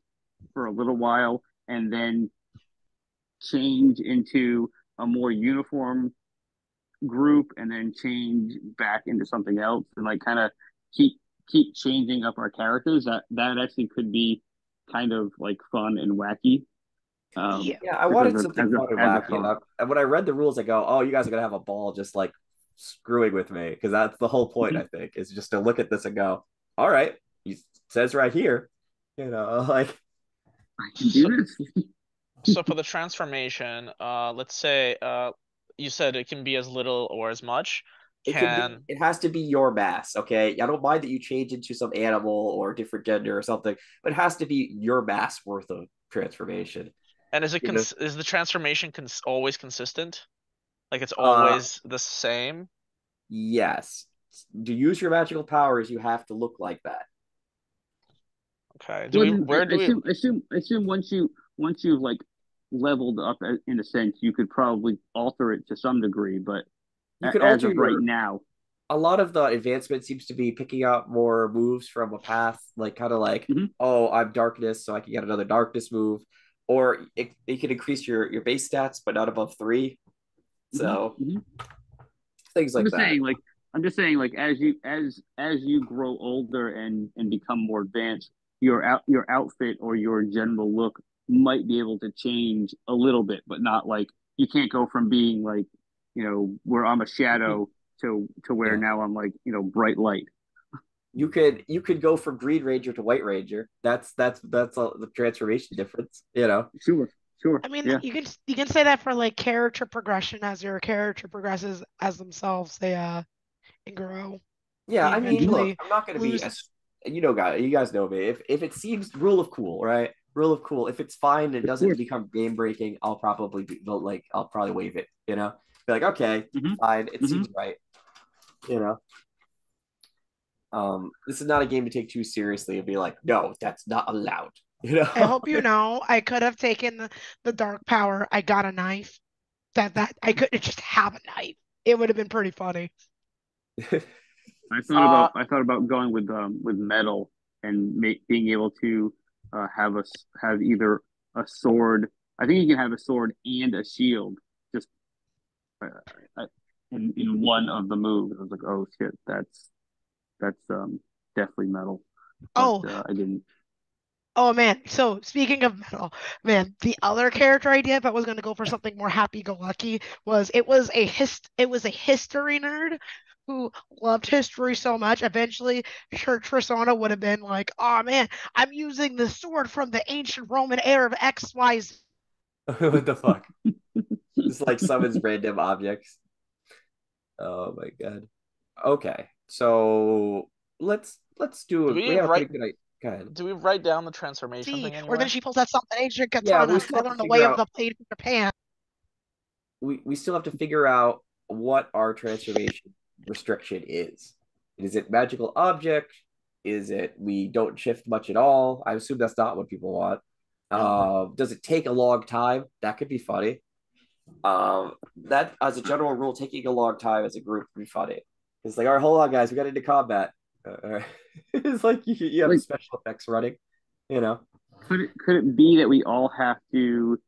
for a little while and then change into a more uniform group and then change back into something else and like kind of keep changing up our characters. That actually could be kind of like fun and wacky. Yeah. Yeah, I Just wanted something fun and as a wacky, and, thought. and when I read the rules, I go, "Oh, you guys are gonna have a ball just like screwing with me," because that's the whole point. I think is just to look at this and go, "All right, he says right here, like I can do So this. so for the transformation, let's say you said it can be as little or as much. it can be, Can it has to be your mass. Okay, I don't mind that you change into some animal or different gender or something, but it has to be your mass worth of transformation. and is it You know, is the transformation always consistent? Like it's uh, always the same? yes. To use your magical powers, you have to look like that. Okay. Do Well, we then where do we I assume once you've like leveled up in a sense, you could probably alter it to some degree. But You could as alter of right your now, a lot of the advancement seems to be picking up more moves from a path, like kind of like, hmm oh, I'm darkness, so I can get another darkness move, or it can increase your base stats, but not above three. hmm So hmm things I'm like just that. saying, like I'm just saying, like as you grow older and become more advanced, your outfit or your general look might be able to change a little bit, but not like you can't go from being like where I'm a You could, shadow to where yeah, now I'm like bright light. you could go from Green Ranger to White Ranger. That's the transformation difference. Sure, sure, I mean, yeah. you can say that for like character progression as your character progresses as themselves, they grow. Yeah, They I mean, look, eventually I'm not going to be lose. as you guys know me. If it seems rule of cool, right? Rule of cool. If it's fine and it Of doesn't course. become game breaking, I'll probably waive it. Be like, okay, hmm fine, it hmm seems right. You know, this is not a game to take too seriously and be like, no, that's not allowed. You I know, hope you know I could have taken the dark power. I got a knife. That I could just have a knife. It would have been pretty funny. uh I thought about going with metal and being able to have either a sword. I think you can have a sword and a shield just uh, uh, in one of the moves. I was like, oh shit, that's definitely metal, but Oh, I didn't. oh man. So speaking of metal, man, the other character idea, if I was going to go for something more happy-go-lucky, it was a history nerd who loved history so much. Eventually, Church Persona would have been like, "Oh man, I'm using the sword from the ancient Roman era of XYZ." what the fuck? Just like summons random objects. Oh my god. Okay, so let's do do. We we have a pretty write good idea. Go ahead. do we write down the transformation thing Or then anywhere? she pulls out something ancient Yeah, we katana, still have standing to in the figure way of out the blade from Japan. we still have to figure out what our transformation restriction is. Is it magical object? Is it we don't shift much at all? I assume that's not what people want. Nope. Does it take a long time? That could be funny. That as a general rule, taking a long time as a group would be funny. It's like, all right, hold on, guys, we got into combat. It's like you have Like, special effects running, you know. could it be that we all have to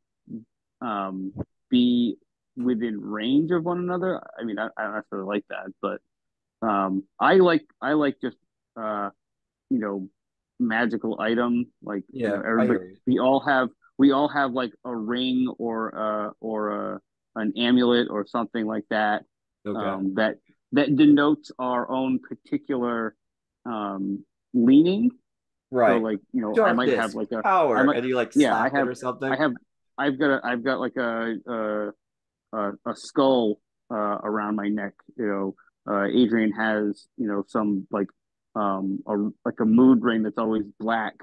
um, be within range of one another? I mean, I don't necessarily like that, but I like just uh, you know magical item like Yeah, I everybody hear you. we all have like a ring or an amulet or something like that Okay. that denotes our own particular leaning. So Right. like I might have Darkness, like a I power, might and you like yeah slap it or I something. have I've got like a skull around my neck. Adrian has some like a mood ring that's always black,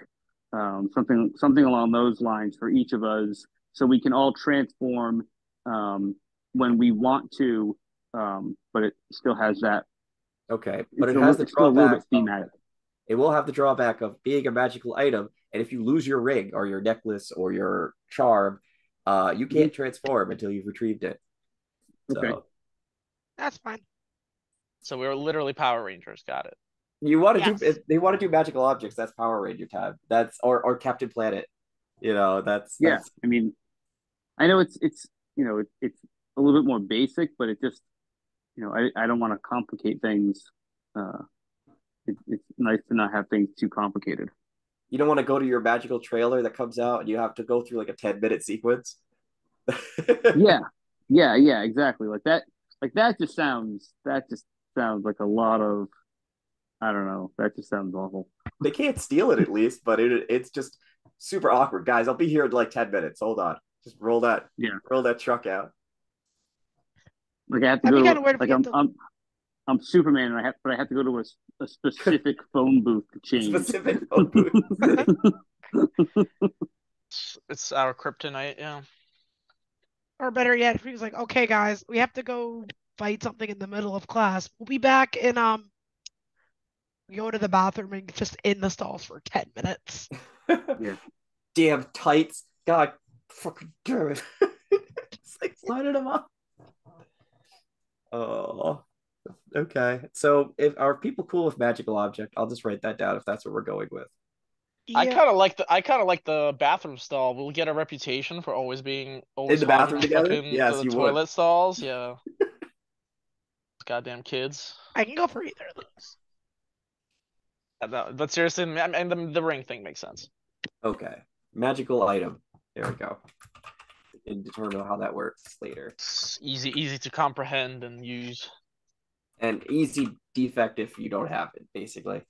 something along those lines for each of us, so we can all transform when we want to, but it still has that. Okay, but it has the It's still a little bit drawback of thematic. it will have the drawback of being a magical item, and if you lose your ring or your necklace or your charm, you Mhm. can't transform until you've retrieved it. Okay. So That's fine. So we were literally Power Rangers. Got it. you want to Yes. do if they want to do magical objects, that's Power Ranger time. That's or Captain Planet. Yeah, that's I mean, I know it's a little bit more basic, but it just I don't want to complicate things. Uh, it's nice to not have things too complicated. you don't want to go to your magical trailer that comes out and you have to go through like a 10-minute sequence. Yeah, yeah, exactly. Like that. Like that just sounds like a lot of, I don't know. That just sounds awful. They can't steal it at least, but it's just super awkward. Guys, I'll be here in like 10 minutes. Hold on. Just Yeah, roll that truck out. like I have to That'd be go kind to of weird if like we have to. I'm Superman, and I have to go to a specific phone booth to change. Specific phone booth. It's our kryptonite. Yeah. Or better yet, if he was like, okay, guys, we have to go fight something in the middle of class. We'll be back in go to the bathroom and just in the stalls for 10 minutes. Yeah. Damn tights. God fucking damn it. It's like lining them up. Oh. Okay. So if are people cool with magical object? I'll just write that down if that's what we're going with. I Yeah. kind of like the bathroom stall. We'll get a reputation for In always the hogging bathroom the together? fucking Yes, the you would. toilet stalls. Yeah. Goddamn kids. I can go for either of those. But seriously, and the ring thing makes sense. Okay. Magical item. There we go. We can determine how that works later. It's easy to comprehend and use. And easy defect if you don't have it, basically.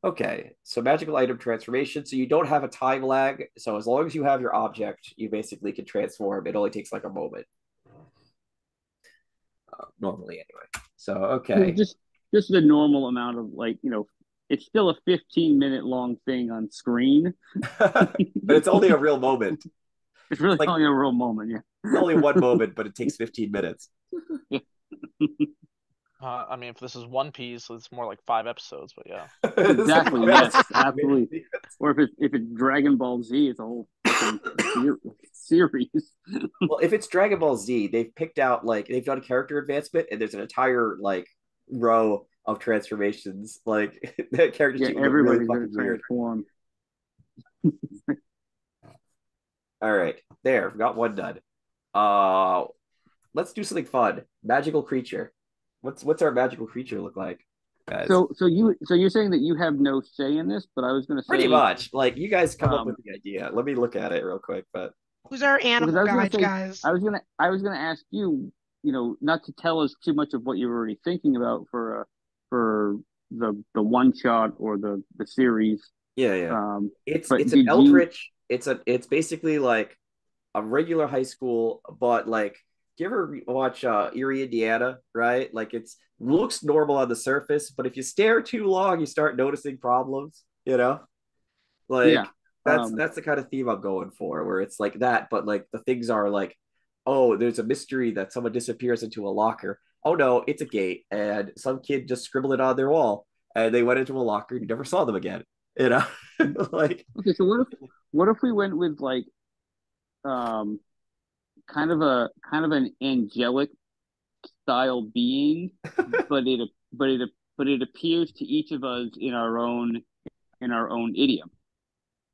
Okay, so magical item transformation. So you don't have a time lag. So as long as you have your object, you basically can transform. It only takes like a moment. Normally, anyway. So, okay. Just the normal amount of, like, it's still a 15-minute long thing on screen. But it's only a real moment. It's really Like, only a real moment, yeah. it's only one moment, but it takes 15 minutes. Yeah. I mean, if this is One Piece, it's more like 5 episodes. But yeah. Exactly, yes, absolutely. Or if it's Dragon Ball Z, it's a whole series. Well, if it's Dragon Ball Z, they've picked out like they've done character advancement, and there's an entire like row of transformations. Like that character Yeah, sheet would look really everybody's gonna fucking weird. transform. All right, there, got one done. Uh, let's do something fun. Magical creature. What's our magical creature look like, guys? So you're saying that you have no say in this, but I was gonna Pretty say, much. Like you guys come up with um, the idea. Let me look at it real quick. But Who's our because animal I was gonna guide, say, guys? I was gonna ask you, not to tell us too much of what you're already thinking about for the one shot or the series. yeah. But It's an did you? Eldritch. It's basically like a regular high school, but like, do you ever watch Erie, Indiana? Right? Like it's looks normal on the surface, but if you stare too long, you start noticing problems. Yeah. Like Um, that's the kind of theme I'm going for, where it's like that, but like the things are like, oh, there's a mystery that someone disappears into a locker. Oh no, it's a gate, and some kid just scribbled it on their wall, and they went into a locker and you never saw them again. You know, like okay. So what if we went with like um kind of an angelic style being, but it appears to each of us in our own idiom.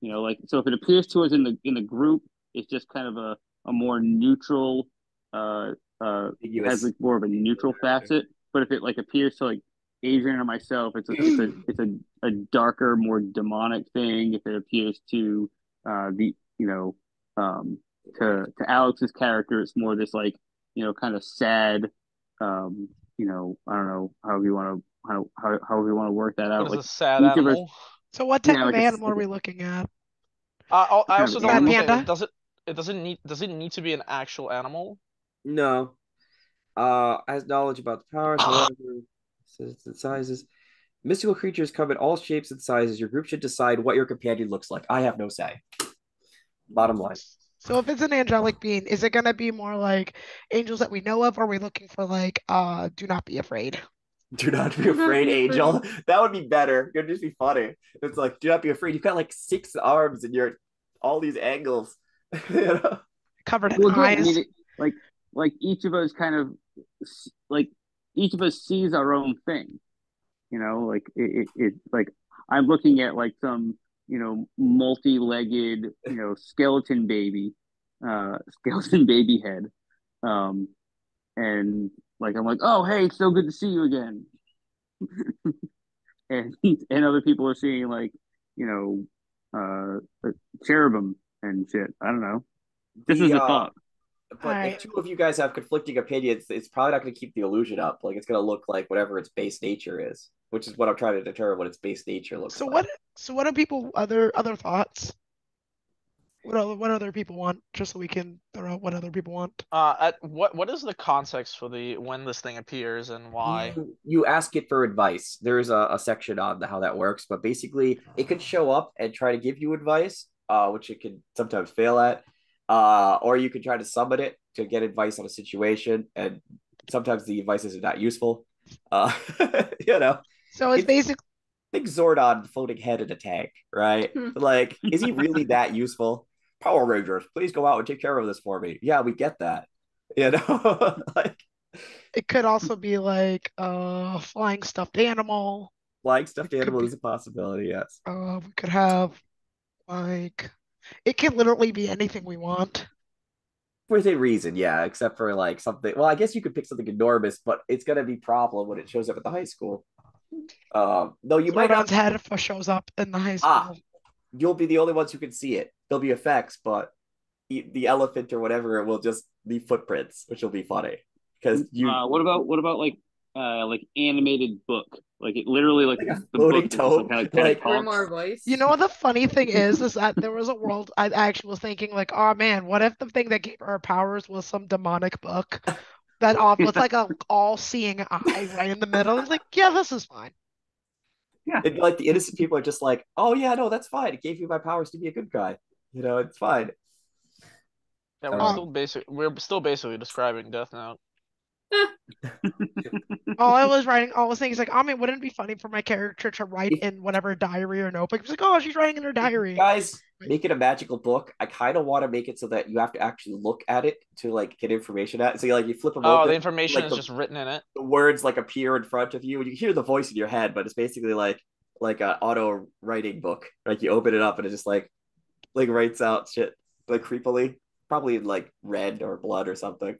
Like, so if it appears to us in the group, it's just kind of a more neutral, uh it has ambiguous. like more of a neutral facet. But if it like appears to like Adrian or myself, it's a darker, more demonic thing. If it appears to the um to Alex's character, it's more this like kind of sad, I don't know how you want to how we want to work that What out. is Like a sad each of us, animal? So what type yeah, of like animal are like we looking at? I kind also of don't Fat animal. understand. panda? Does it need to be an actual animal? No, Has knowledge about the powers, however, sizes. Mystical creatures come in all shapes and sizes. Your group should decide what your companion looks like. I have no say. Bottom line. So if it's an angelic being, is it gonna be more like angels that we know of, or are we looking for like do not be afraid? Do not be Do not afraid, be Angel. That would be better. It'd just be funny. It's like, do not be afraid. You've got like 6 arms and you're all these angles. you know? Covered in Well, again, I mean, eyes. like each of us kind of like each of us sees our own thing. Like it like I'm looking at like some multi-legged skeleton baby head, um, and like I'm like, oh hey, it's so good to see you again. And other people are seeing like you cherubim and shit. I don't know. This is The a thought. All But if right. two of you guys have conflicting opinions, it's probably not going to keep the illusion up. Like it's going to look like whatever its base nature is, which is what I'm trying to determine what its base nature looks So like. what do people other thoughts? What other people want? Just so we can throw out what other people want. What is the context for the when this thing appears and why? You ask it for advice. There's a section on how that works, but basically it could show up and try to give you advice, which it can sometimes fail at. Or you could try to summon it to get advice on a situation, and sometimes the advice is not useful. Uh, you know, So it's it's basic. think Zordon floating head in a tank, right? Like, is he really that useful? Power Rangers, please go out and take care of this for me. Yeah, we get that. You know, like It could also be like a flying stuffed animal. flying It stuffed could animal be is a possibility. Yes, we could have like it can literally be anything we want. within reason. Yeah, except for like something. Well, I guess you could pick something enormous, but it's gonna be problem when it shows up at the high school. Though you might not. Zordon's head shows up in the high Ah, school. you'll be the only ones who can see it. There'll be effects, but the elephant or whatever will just be footprints, which will be funny because you What about like animated book? Like it literally like like a the book floating is just like tome. kind of Like talks. Grimoire voice. You know what the funny thing is that there was a world I actually was thinking like, oh man, what if the thing that gave her her powers was some demonic book that with like a all-seeing eye right in the middle? It's like, yeah, this is fine. Yeah. it'd be like the innocent people are just like, oh yeah, no, that's fine. It gave you my powers to be a good guy. It's fine. Yeah, Uh, we're still basically describing Death Note. All I was thinking is like, I mean, wouldn't it be funny for my character to write if in whatever diary or notebook? It's like, oh, she's writing in her you diary. guys Right. make it a magical book, I kind of want to make it so that you have to actually look at it to like get information out. So you flip them Oh, the open, information like is just written in it. the words like appear in front of you, and you hear the voice in your head, but it's basically like a auto writing book. Like you open it up and it just like writes out shit like creepily, probably in like red or blood or something.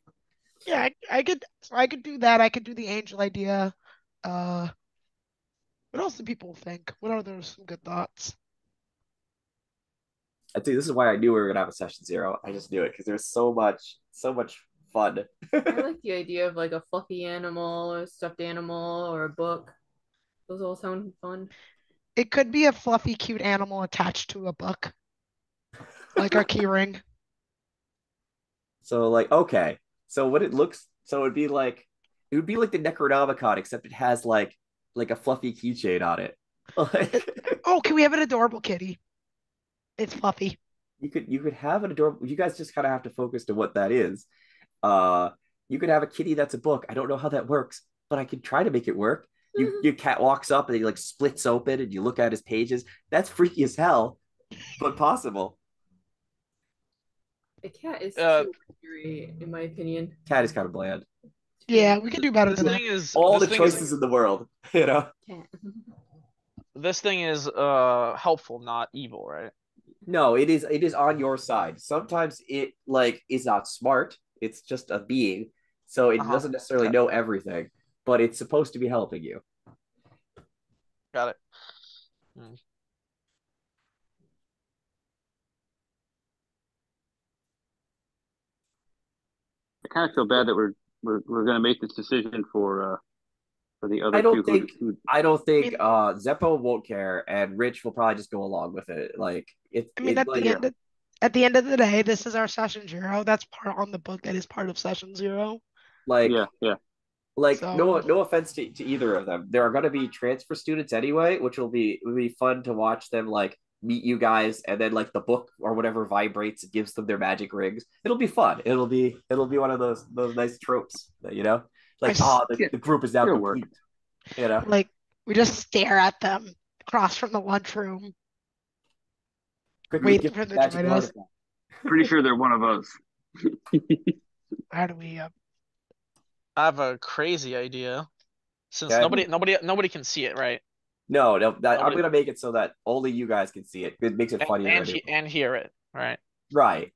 Yeah, I could do that. I could do the angel idea. Uh, what else do people think? What are those some good thoughts? I think this is why I knew we were gonna have a session zero. I just knew it because there's so much fun. I like the idea of like a fluffy animal, or a stuffed animal, or a book. Those all sound fun. It could be a fluffy, cute animal attached to a book, like a key ring. So like okay, so what it looks so it would be like the Necronomicon except it has like a fluffy keychain on it. It, Like oh, can we have an adorable kitty? It's fluffy. you could have an adorable. You guys just kind of have to focus to what that is. Uh, you could have a kitty that's a book. I don't know how that works, but I could try to make it work. Your cat walks up and he like splits open and you look at his pages. That's freaky as hell, but possible. The cat is Uh, too scary, in my opinion. Cat is kind of bland. Yeah, we could do better this than that. thing is All this the thing is choices in the world, you know. Cat. this thing is helpful, not evil, right? No, it is on your side. Sometimes it like is not smart. It's just a being, so it Uh-huh. doesn't necessarily Okay, know everything, but it's supposed to be helping you. got it. Hmm. I kind of feel bad that we're gonna make this decision for the I other two don't think who I don't I think mean, Zeppo won't care, and Rich will probably just go along with it. Like it I mean, it like at the end of the day, this is our session zero. That's part on the book. That is part of session zero. Like, Yeah. no So offense to either of them. There are going to be transfer students anyway, which will be fun to watch them like meet you guys, and then like the book or whatever vibrates and gives them their magic rings. It'll be fun. It'll be one of those nice tropes that I like s- Yeah, the group is now it'll work. complete. You know, like we just stare at them across from the lunchroom, quickly waiting give for them to join magical us. artifact. Pretty sure they're one of us. How do we? I have a crazy idea. Since Okay. nobody can see it, right? No, I'm Nobody gonna make it so that only you guys can see it. It makes it funnier anyway. and hear it, right? Right.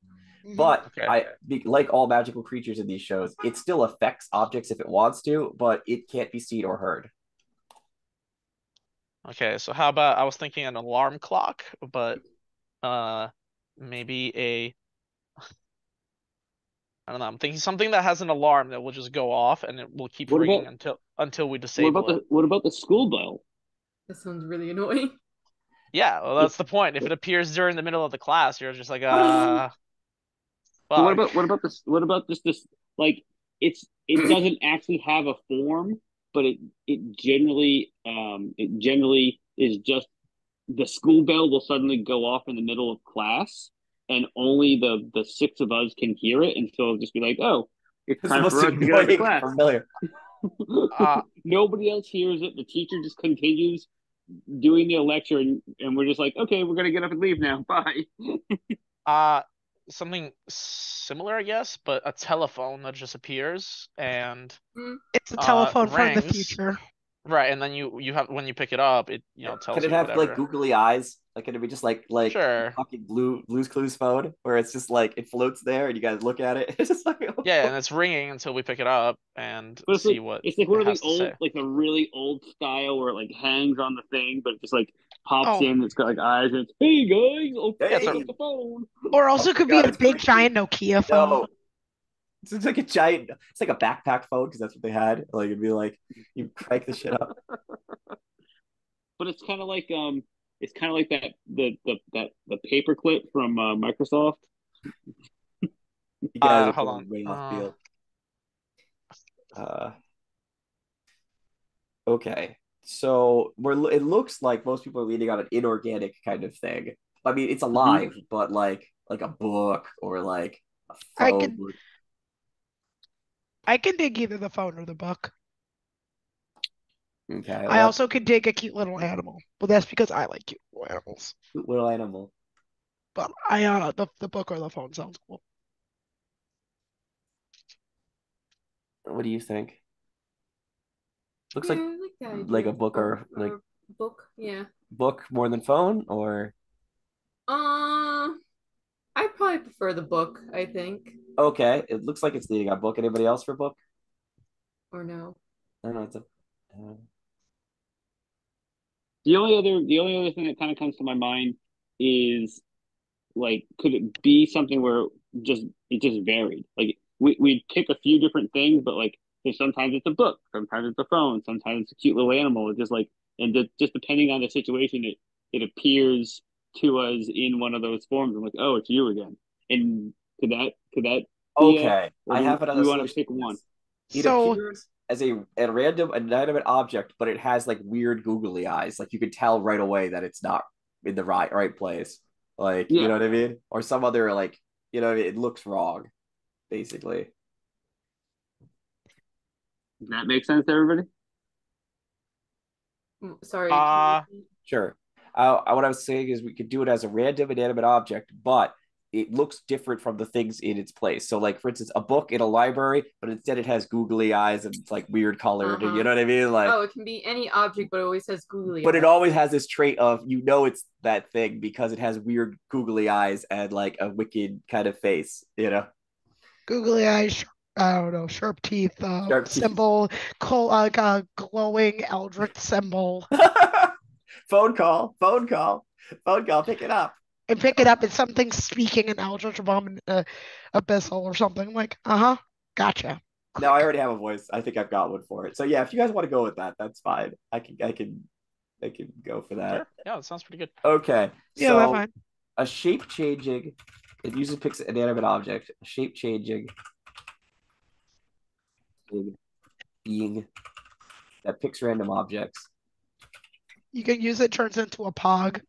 Mhm. But Okay. like all magical creatures in these shows, it still affects objects if it wants to, but it can't be seen or heard. Okay, so how about I was thinking an alarm clock, but uh maybe I don't know, I'm thinking something that has an alarm that will just go off and it will keep What ringing about until we disable it. what about the school bell? That sounds really annoying. Yeah, well that's the point. If it appears during the middle of the class, you're just like, What fuck. about what about this like it doesn't actually have a form, but it generally is just the school bell will suddenly go off in the middle of class, and only the six of us can hear it, and so it'll just be like, oh, it's It's the time most for us to get out of annoying class. familiar. Uh Nobody else hears it. The teacher just continues doing the lecture, and we're just like, okay, we're gonna get up and leave now. Bye. uh something similar, I guess, but a telephone that just appears and Hmm. It's a telephone from the rings. future. Right, and then you have when you pick it up, it Can tells it you have like whatever. googly eyes? Like can it be just like Sure. fucking Blue's Clues phone, where it's just like it floats there and you guys look at it? It's just like Yeah, and it's ringing until we pick it up and But see what it's like one it of the has to old, say. like the really old style where it like hangs on the thing, but it just like pops Oh, in. It's got like eyes, and it's hey guys, Yeah, okay, it's pick a up the phone. or oh also my could be god, a it's big creepy. giant Nokia phone. No, it's like a giant. It's like a backpack phone because that's what they had. Like it'd be like you crank the shit up. But it's kind of like that the paperclip from Microsoft. You guys are hold going on. way off field. Uh, okay, so it looks like most people are leaning on an inorganic kind of thing. I mean, it's Mhm. alive, but like a book or like a I phone. can I can dig either the phone or the book. Okay, I well, also could dig a cute little animal. But that's because I like cute little animals. little animal. But the book or the phone sounds cool. What do you think? Looks Yeah, like I like the like idea a of book or like book. Yeah. book more than phone, or Uh, I probably prefer the book, I think. okay. It looks like it's leading on book. Anybody else for book? Or no. I don't know. It's a The only other thing that kind of comes to my mind is like, could it be something where just it just varied? Like we pick a few different things, but like sometimes it's a book, sometimes it's a phone, sometimes it's a cute little animal. It's just like just depending on the situation, it appears to us in one of those forms. I'm like, oh, it's you again. And could that be a okay. or I do have another we want to solution pick to one? this. It So appears as a random inanimate object, but it has like weird googly eyes. Like you could tell right away that it's not in the right place. Like, you Yeah, know what I mean? Or some other like, it looks wrong, basically. does that make sense to everybody? Sorry, can you Uh repeat? Sure. What I was saying is we could do it as a random inanimate object, but it looks different from the things in its place. So, like for instance, a book in a library, but instead it has googly eyes and it's like weird colored. You Uh-huh. know what I mean? Like, Oh, it can be any object, but it always has googly but it eyes. always has this trait of it's that thing because it has weird googly eyes and like a wicked kind of face. googly eyes, I don't know, sharp teeth, Sharp teeth. symbol, like a glowing eldritch symbol, Phone call. Phone call. Phone call. Pick it up. and pick it up. It's something speaking in eldritch bomb abyssal or something. Like, gotcha. No, I Click. already have a voice. I think I've got one for it. So yeah, if you guys want to go with that, that's fine. I can go for that. sure. Yeah, that sounds pretty good. Okay, Yeah, that's so fine. a shape changing. It usually picks an inanimate object. A shape changing being that picks random objects. You can use it, turns into a pog.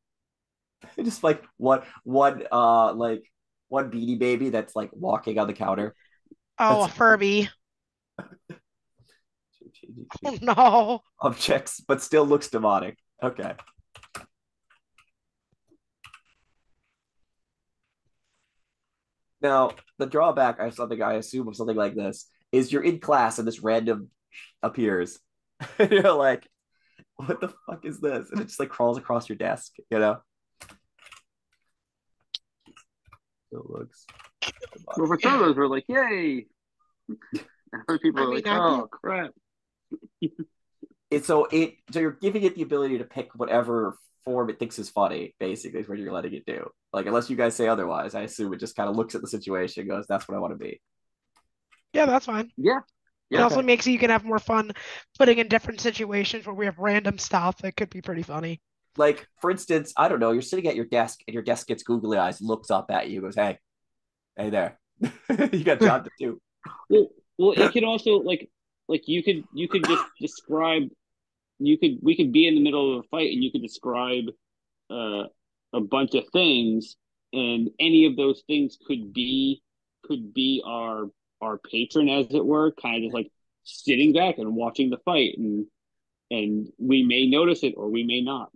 Just like like one beanie baby that's like walking on the counter. Oh, That's a Furby. Oh no. objects, but still looks demonic. Okay. Now, the drawback of something I assume of something like this is you're in class and this random appears. And you're like, what the fuck is this? And it just like crawls across your desk, you know? It looks Well, for some of those, we're like, yay. Other people I are mean, like, I'd be oh crap. so you're giving it the ability to pick whatever form it thinks is funny, basically, is what you're letting it do. Like, unless you guys say otherwise, I assume it just kind of looks at the situation and goes, that's what I want to be. yeah, that's fine. Yeah. It Yeah. also Okay. makes it you can have more fun putting in different situations where we have random stuff that could be pretty funny. Like, for instance, I don't know, you're sitting at your desk and your desk gets googly eyes, looks up at you, goes, hey there. You got a job to do. Well, it could also like you could just describe we could be in the middle of a fight and you could describe uh, a bunch of things, and any of those things could be our patron, as it were, kind of just like sitting back and watching the fight, and we may notice it or we may not.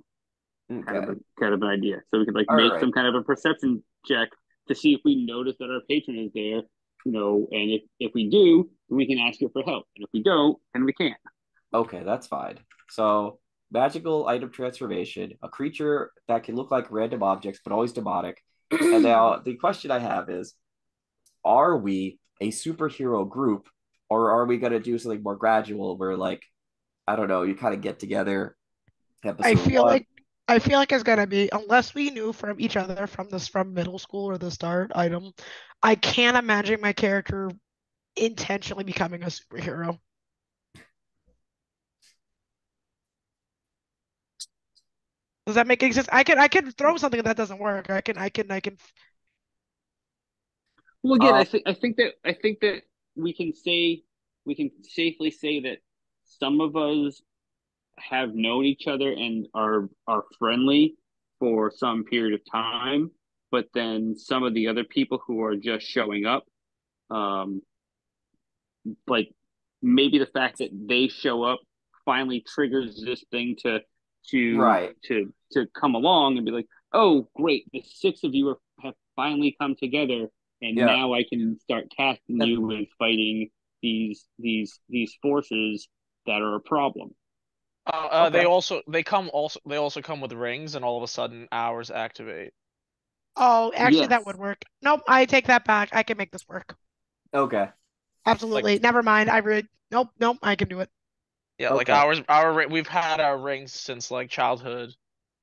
Okay. Kind of an idea. So we could like All make right. some kind of a perception check to see if we notice that our patron is there, and if we do, then we can ask it for help, and if we don't, then we can't. Okay, that's fine. So, magical item transformation, a creature that can look like random objects, but always demonic. And now the question I have is, are we a superhero group, or are we going to do something more gradual where, like, I don't know, you kind of get together I episode feel one? like I feel like it's gonna be unless we knew from each other from middle school or the start item. I can't imagine my character intentionally becoming a superhero. Does that make any sense? I can throw something that doesn't work. I can. Well, again, Um, I think that we can say we can safely say that some of us have known each other and are friendly for some period of time, but then some of the other people who are just showing up, um, like maybe the fact that they show up finally triggers this thing right. to come along and be like, oh great, the six of you have finally come together, and Yeah. now I can start tasking That- you with fighting these forces that are a problem. They okay. also come with rings, and all of a sudden ours activate. Oh, actually, that would Yes. work. Nope, I take that back. I can make this work. Okay. Like Absolutely. Never mind. Nope, nope. I can do it. yeah, like Okay. we've had our rings since like childhood,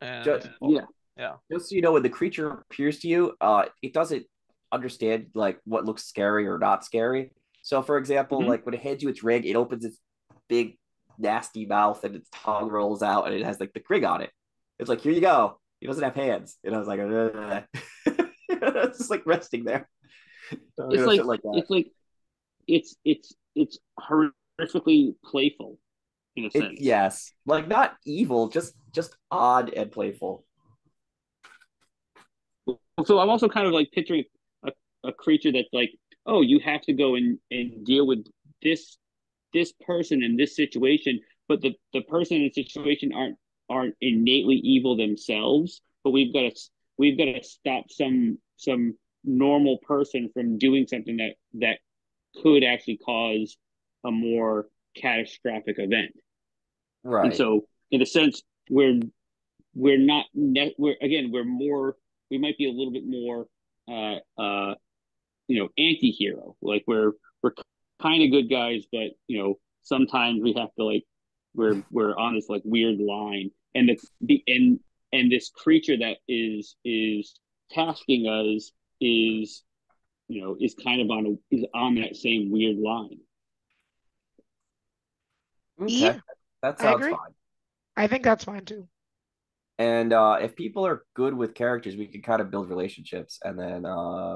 Just, and well, Yeah. yeah. just so you know, when the creature appears to you, it doesn't understand like what looks scary or not scary. So, for example, Hmm. like when it hands you its ring, it opens its big, nasty mouth and its tongue rolls out, and it has like the ring on it. It's like, here you go. He doesn't have hands. And I was like, it's just like resting there. So, It's shit like like that. it's like it's horrifically playful in a It sense. yes, like not evil, just odd and playful. So I'm also kind of like picturing a, a creature that's like, oh, you have to go and deal with this this person in this situation, but the person in the situation aren't innately evil themselves, but we've got to stop some normal person from doing something that could actually cause a more catastrophic event. And Right. so, in a sense, we're not we're again we might be a little bit more anti-hero, like we're kind of good guys, but sometimes we have to like we're on this like weird line, and and this creature that is tasking us is is kind of is on that same weird line. Okay. Yeah, That I sounds agree. fine. I think that's fine too. And if people are good with characters, we can kind of build relationships, and then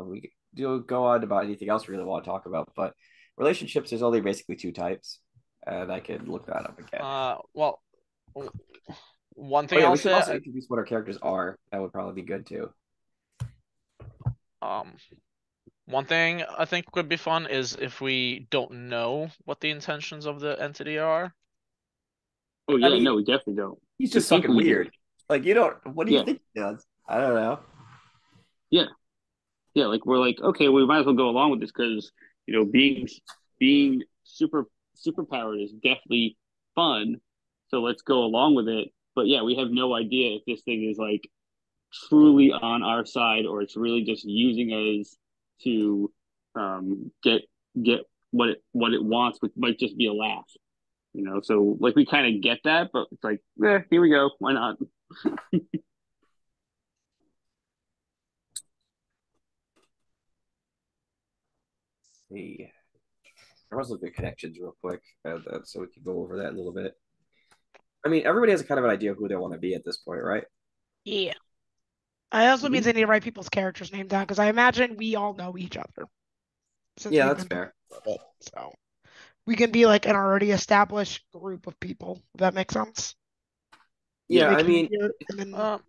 we could do go on about anything else we really want to talk about. But relationships, there's only basically two types, and I can look that up again. Well, one Oh thing yeah, I'll we should also say, introduce what our characters are. That would probably be good too. um, one thing I think would be fun is if we don't know what the intentions of the entity are. Oh I yeah, mean, no, we definitely don't. he's We just think fucking we do. weird. Like you don't. What do you Yeah, think he does? I don't know. yeah, yeah. Like we're like, okay, we might as well go along with this because being super powered is definitely fun. So let's go along with it. But yeah, we have no idea if this thing is like truly on our side or it's really just using us to get what it wants, which might just be a laugh. So like we kind of get that, but it's like, here we go. Why not? Let's see. I was looking at connections real quick, so we can go over that a little bit. I mean, everybody has a kind of an idea of who they want to be at this point, right? Yeah. I also Mhm. means I need to write people's characters' names down because I imagine we all know each other since Yeah, we've that's been playing fair. for a bit. So we can be like an already established group of people. If that makes sense. Yeah, Make I it mean, easier, and then Um,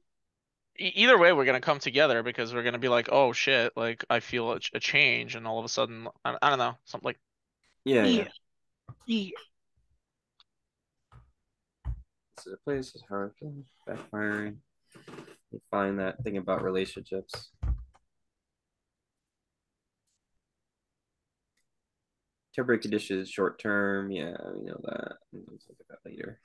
Either way, we're gonna come together because we're gonna be like, oh shit, like I feel a change, and all of a sudden, I don't know, something like. yeah, yeah. yeah, yeah. So the place is hard, backfiring. You find that thing about relationships. Temporary conditions, short term. Yeah, we know that. Let's look at that later.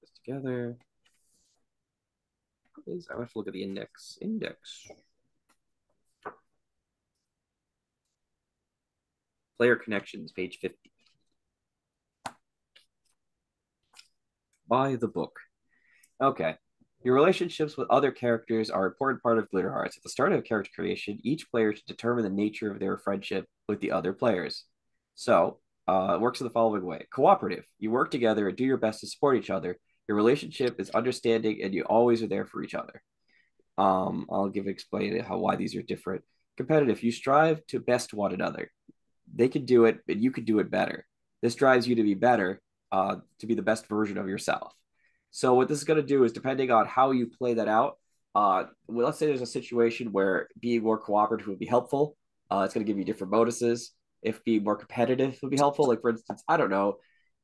This together. I have to look at the index. Index. Player connections, page 50. By the book. Okay. Your relationships with other characters are an important part of Glitter Hearts. At the start of character creation, each player should determine the nature of their friendship with the other players. So, it works in the following way. Cooperative. You work together and do your best to support each other. Your relationship is understanding and you always are there for each other. I'll explain why these are different. Competitive. You strive to best one another. They could do it, and you could do it better. This drives you to be better, to be the best version of yourself. So what this is going to do is, depending on how you play that out, well, let's say there's a situation where being more cooperative would be helpful. It's going to give you different bonuses. If being more competitive would be helpful, like for instance, I don't know,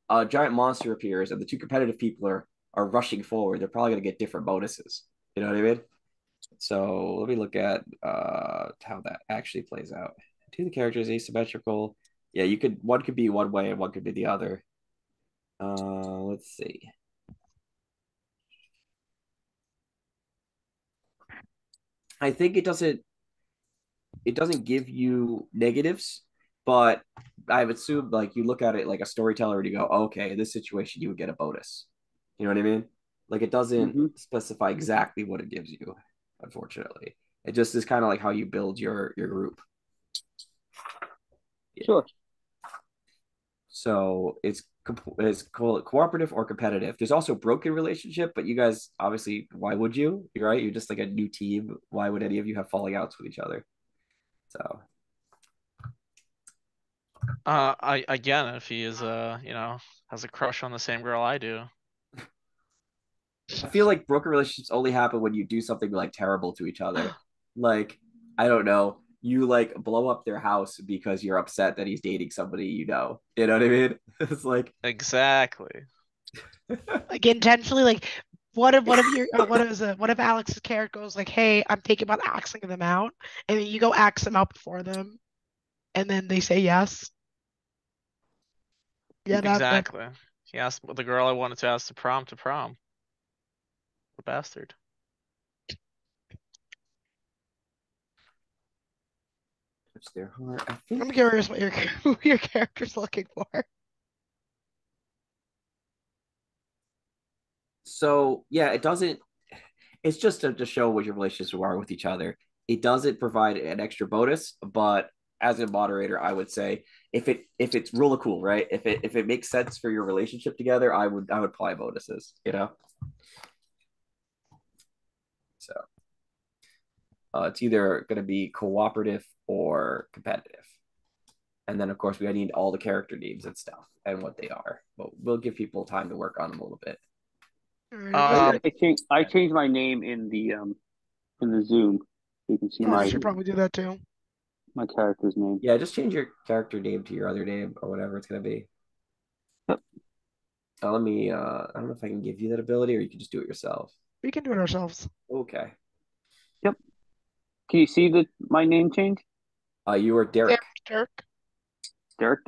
a giant monster appears and the two competitive people are rushing forward, they're probably going to get different bonuses. You know what I mean? So let me look at how that actually plays out. Two of the characters asymmetrical. Yeah, one could be one way and one could be the other. Let's see. I think it doesn't give you negatives, but I've assumed like you look at it like a storyteller and you go, oh, okay, in this situation you would get a bonus. You know what I mean? Like it doesn't Hmm. specify exactly what it gives you, unfortunately. It just is kind of like how you build your group. Yeah. Sure. So it's cooperative or competitive. There's also broken relationship, but you guys obviously, why would you? You're right. You're just like a new team. Why would any of you have falling outs with each other? So I again, if he is has a crush on the same girl I do. I feel like broken relationships only happen when you do something like terrible to each other. Like, I don't know, you like blow up their house because you're upset that he's dating somebody you know. You know what I mean? It's like Exactly. Like intentionally, like what if Alex's character goes like, "Hey, I'm thinking about axing them out," and then you go axe them out before them, and then they say yes. Yeah, that Exactly. He asked the girl I wanted to ask to prom to prom. The bastard. touch their heart. I think I'm curious what your who your character's looking for. so. Yeah, it doesn't. It's just to show what your relationships are with each other. It doesn't provide an extra bonus, but as a moderator, I would say if it's really cool, right? If it makes sense for your relationship together, I would apply bonuses. You know. It's either going to be cooperative or competitive. And then, of course, we need all the character names and stuff and what they are. But we'll give people time to work on them a little bit. All right, Oh yeah, Um, I changed my name in the Zoom. So you can see oh, I my should probably do that too. my character's name. Yeah, just change your character name to your other name or whatever it's going to be. Yep. Let me, I don't know if I can give you that ability or you can just do it yourself. We can do it ourselves. Okay. Yep. Can you see the my name change? You are Derek, Derek. Dirk. Dirk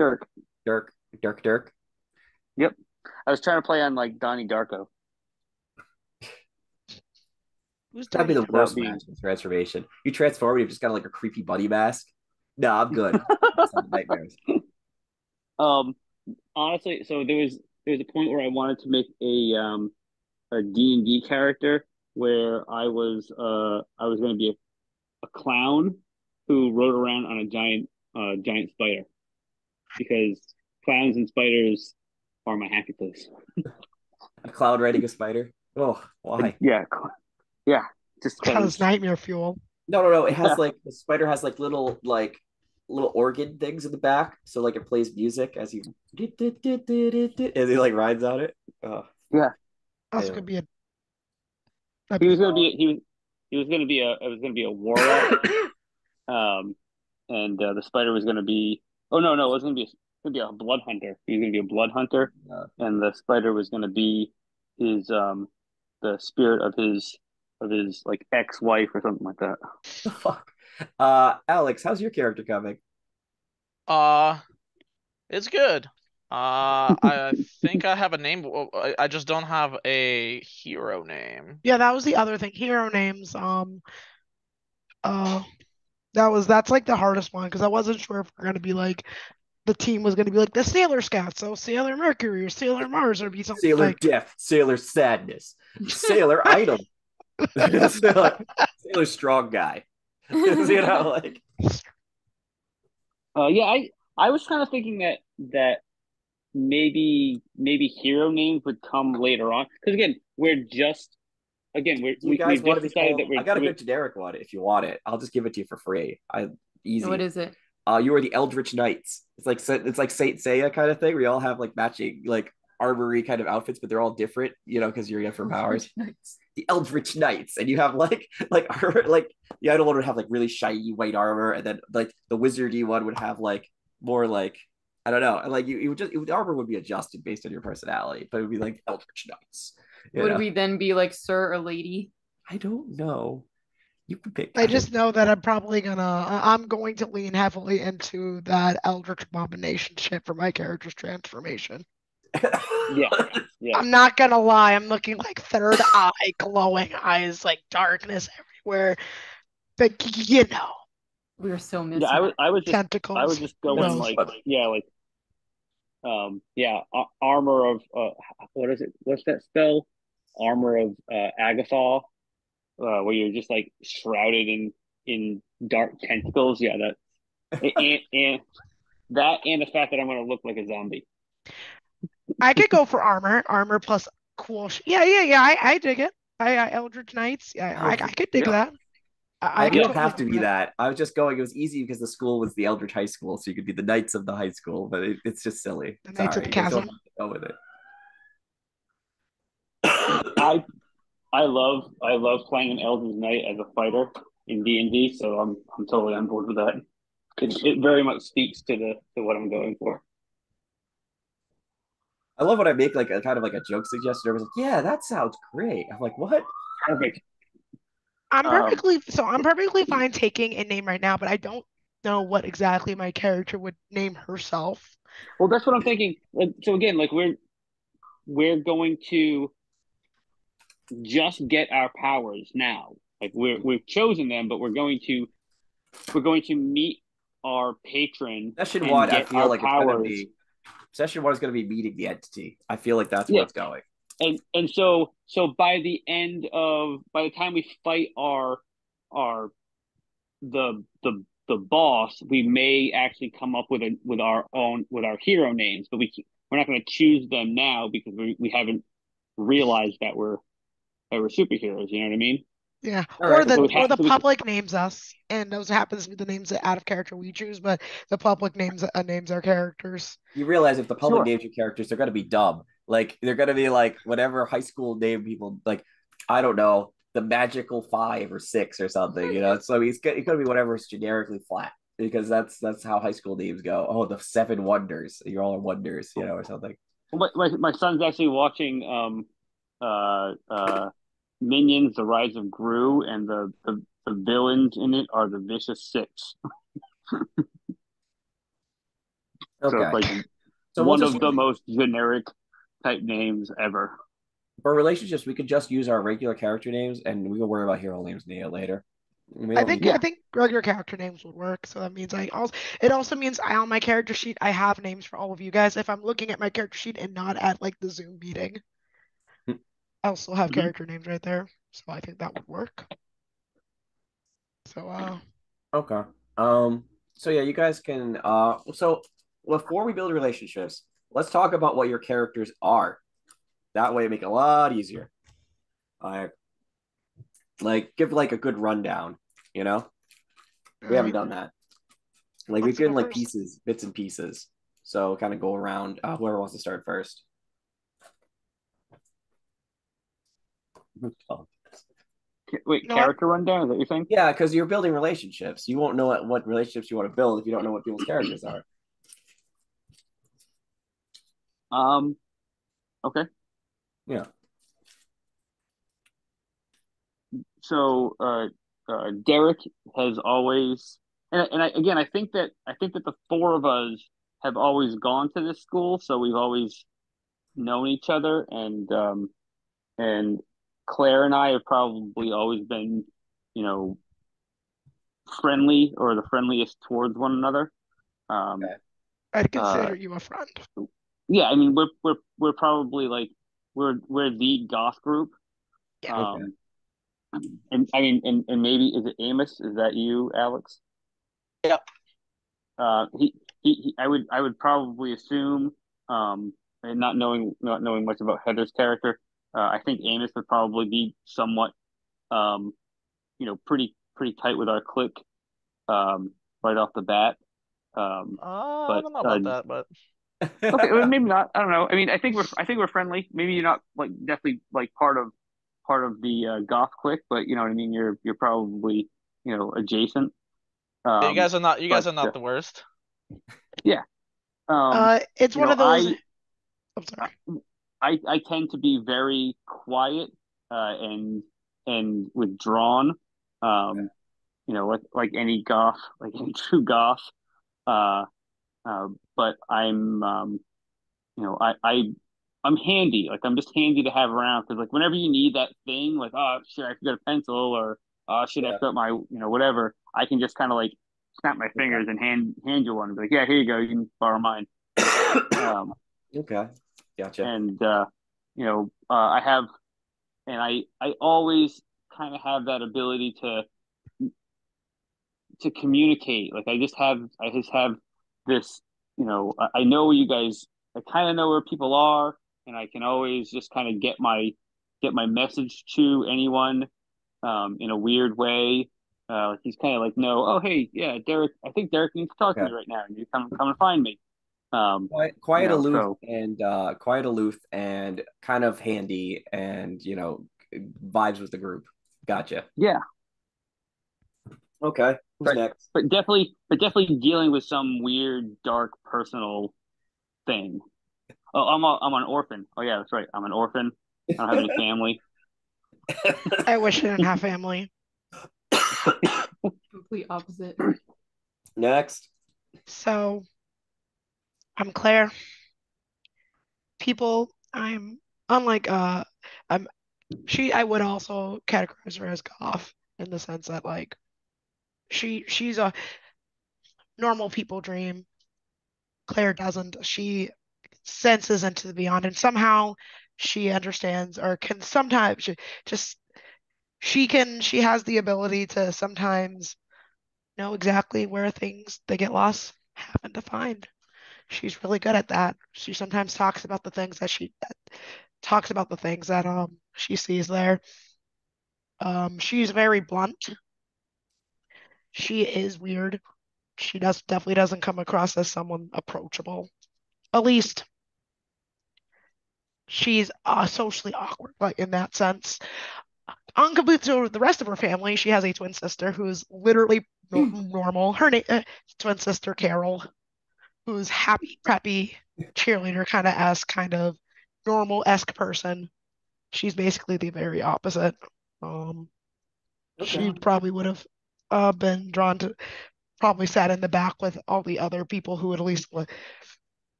Dirk. Dirk. Yep. I was trying to play on like Donnie Darko Who's That'd be Donnie the Dirk? without worst being. match transformation. You transform, you've just got like a creepy bunny mask. No, I'm good. That's nightmares. Um, honestly, so there was a point where I wanted to make a D&D character where I was going to be a clown who rode around on a giant spider because clowns and spiders are my happy place. A cloud riding a spider. Oh, And why? yeah, yeah, just Cause because. nightmare fuel. No. It has Yeah, like the spider has like little organ things in the back, so like it plays music as he as he like rides on it. Oh, yeah. That's anyway. gonna be a. That'd He be was gonna fun. be he was gonna be a it was gonna be a warlock. Um, and the spider was gonna be oh no, it was gonna be a blood hunter. He was gonna be a blood hunter, uh, and the spider was gonna be his the spirit of his like ex-wife or something like that. the fuck. Alex, how's your character coming? uh, it's good. I think I have a name. I just don't have a hero name. Yeah, that was the other thing. Hero names. Uh, that's like the hardest one because I wasn't sure if we're gonna be like the team was gonna be like the Sailor Scouts, so Sailor Mercury or Sailor Mars, or be something Sailor like. Death, Sailor Sadness, Sailor Item, Sailor Strong Guy. Like Yeah, I was kind of thinking that maybe hero names would come later on because do you guys we've want to just be decided called? that I got a we good generic one if you want it. I'll just give it to you for free. What Easy. is it? You are the Eldritch Knights. It's like Saint Seiya kind of thing where you all have like matching like armory kind of outfits, but they're all different, because you're different powers. Nice. The Eldritch Knights, and you have like armor, like the idol one would have like really shiny white armor, and then like the wizardy one would have like more like I don't know, and like the armor would be adjusted based on your personality, but it would be like Eldritch Knights. You Would know, we then be like sir or lady? I don't know. You can pick. I just know that I'm going to lean heavily into that Eldritch Abomination shit for my character's transformation. yeah yeah I'm not gonna lie, I'm looking like third eye, glowing eyes, like darkness everywhere. Like We were so yeah mismatched. I was tentacles. just Who going knows? like yeah like armor of what is it? What's that spell? Armor of Agathol, where you're just like shrouded in dark tentacles. Yeah, that and that and the fact that I'm gonna look like a zombie. I could go for armor plus cool. Yeah. I dig it. I Eldritch Knights. Yeah, I Eldritch, could dig yeah. that. I You could don't totally have to dig be that. that. I was just going. It was easy because the school was the Eldritch High School, so you could be the Knights of the high school. But it's just silly. The Knights of Sorry, the you guys don't Chasm. have to go with it. I I love playing an Elden Knight as a fighter in D&D, so I'm totally on board with that. It very much speaks to what I'm going for. I love when I make like a kind of like a joke suggestion. Everyone's like, "Yeah, that sounds great." I'm like, "What?" Perfect. I'm Um, perfectly fine taking a name right now, but I don't know what exactly my character would name herself. well, that's what I'm thinking. Like, so again, like we're going to just get our powers now. Like we've chosen them, but we're going to meet our patron Session and one, I get feel our like it's gonna powers. be session one is gonna be meeting the entity. I feel like that's where Yeah, it's going. and so by the time we fight our the boss, we may actually come up with our own with our hero names, but we're not going to choose them now because we haven't realized that we're superheroes. You know what I mean? Yeah, All right. So we or have the so we public names us, and those happens to be the names that out of character we choose, but the public names our characters. You realize if the public sure. names your characters, they're gonna be dumb. Like they're gonna be like whatever high school name people like. I don't know, the magical 5 or 6 or something. So it's gonna be whatever's generically flat because that's how high school names go. Oh, the 7 wonders. You're all wonders, or something. My son's actually watching Minions: The Rise of Gru, and the villains in it are the Vicious Six. So it's Okay, like so we'll one just of use the most generic type names ever. for relationships. We could just use our regular character names, and we can worry about hero names later. We don't need. Yeah. I think regular character names would work. So that means it also means on my character sheet I have names for all of you guys. If I'm looking at my character sheet and not at like the Zoom meeting, I'll still have Mhm. character names right there. So I think that would work. So Okay. So yeah, you guys can so before we build relationships, let's talk about what your characters are. That way it make it a lot easier. Uh, like give like a good rundown, you know? all We haven't right, done that. Like we let's go can like first. pieces, bits and pieces. So kind of go around whoever wants to start first. Wait, You know what? character rundown? Is that what you're saying? Yeah, because you're building relationships. You won't know what relationships you want to build if you don't know what people's characters are. Um. Okay. Yeah. So, Derek has always, again, I think that the four of us have always gone to this school, so we've always known each other, and Claire and I have probably always been, you know, friendly or the friendliest towards one another. Um, Okay. I'd uh, consider you a friend. yeah, I mean, we're probably like we're the goth group. Yeah. Okay. Um, and I mean, and maybe is it Amos? Is that you, Alex? Yep. I would probably assume, and not knowing much about Heather's character, I think Amos would probably be somewhat, um, pretty tight with our clique, right off the bat. Um, I but don't know about that, but okay, well, maybe not. I don't know. I mean, I think we're friendly. Maybe you're not like definitely like part of the goth clique, but you know what I mean. You're probably adjacent. yeah, Um, you guys but are not the worst. yeah. Um, It's you one know, of those. I I'm sorry. I tend to be very quiet, and withdrawn. Um, like any goth, like any true goth. Uh, but I'm handy. Like I'm just handy to have around because like whenever you need that thing, like oh shit, I forgot a pencil, or oh shit, I Yeah. forgot my whatever. I can just kind of like snap my fingers and hand you one and be like, yeah, here you go, you can borrow mine. Um, Okay. Gotcha. and I have, and I always kind of have that ability to communicate. Like I just have this, I know you guys. I kind of know where people are, and I can always just kind of get my message to anyone, in a weird way. Like he's kind of like, no, oh hey, yeah, Derek. I think Derek needs to talk to Okay. me right now. And you come and find me. Um, so Quiet, aloof, and kind of handy, and vibes with the group. Gotcha. yeah, Okay. Who's but next? but definitely dealing with some weird, dark, personal thing. Oh, I'm an orphan. Oh yeah, that's right. I'm an orphan. I don't have any family. I wish I didn't have family. Complete opposite. Next. So I'm Claire. I'm unlike I'm I would also categorize her as goth in the sense that like she's a normal people dream. Claire doesn't. She senses into the beyond, and somehow she understands or can sometimes just she has the ability to sometimes know exactly where things they get lost happen to find. She's really good at that. She sometimes talks about the things that she sees there. She's very blunt. She is weird. She definitely doesn't come across as someone approachable. At least she's socially awkward, like in that sense. On compared to the rest of her family, she has a twin sister who's literally normal. Her twin sister Carol, who's happy, preppy, cheerleader kind of esque, kind of normal esque person. She's basically the very opposite. She Okay. probably would have been drawn to, probably sat in the back with all the other people who would at least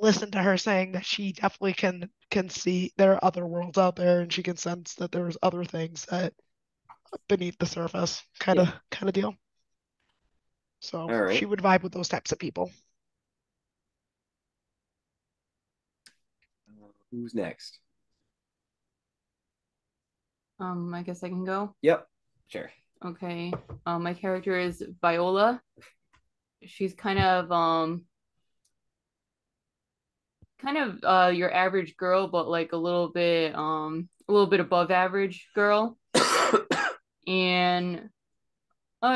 listen to her saying that she definitely can see there are other worlds out there and she can sense that there's other things that beneath the surface kind of deal. So All she right. would vibe with those types of people. Who's next? I guess I can go. Yep. Sure. Okay. My character is Viola. She's kind of your average girl, but like a little bit above average girl. And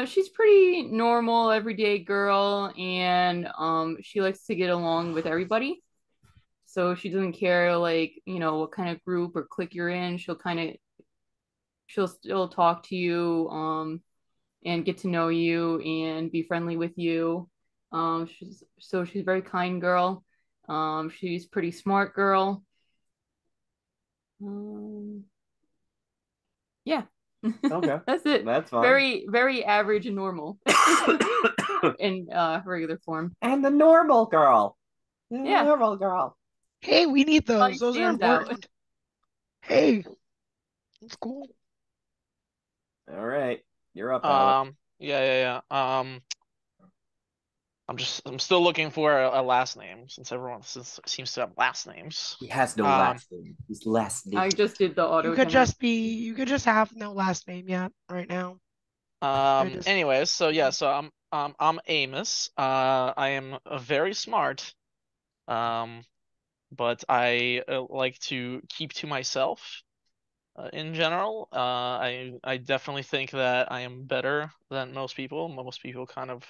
she's pretty normal, everyday girl, and she likes to get along with everybody. So she doesn't care like, what kind of group or clique you're in. She'll still talk to you, and get to know you and be friendly with you. She's a very kind girl. She's pretty smart girl. Yeah. Okay. That's it. That's fine. Very, very average and normal in regular form. And the normal girl. The Yeah. normal girl. Hey, we need those. Like Those are stands out. important. Hey, that's cool. All right. You're up, Alex. Yeah. I'm still looking for a last name since everyone seems to have last names. He has no last name. He's last name. I just did the auto. You could just have no last name yet right now. Anyways, so I'm Amos. I am very smart. But I like to keep to myself in general. I definitely think that I am better than most people. Most people kind of.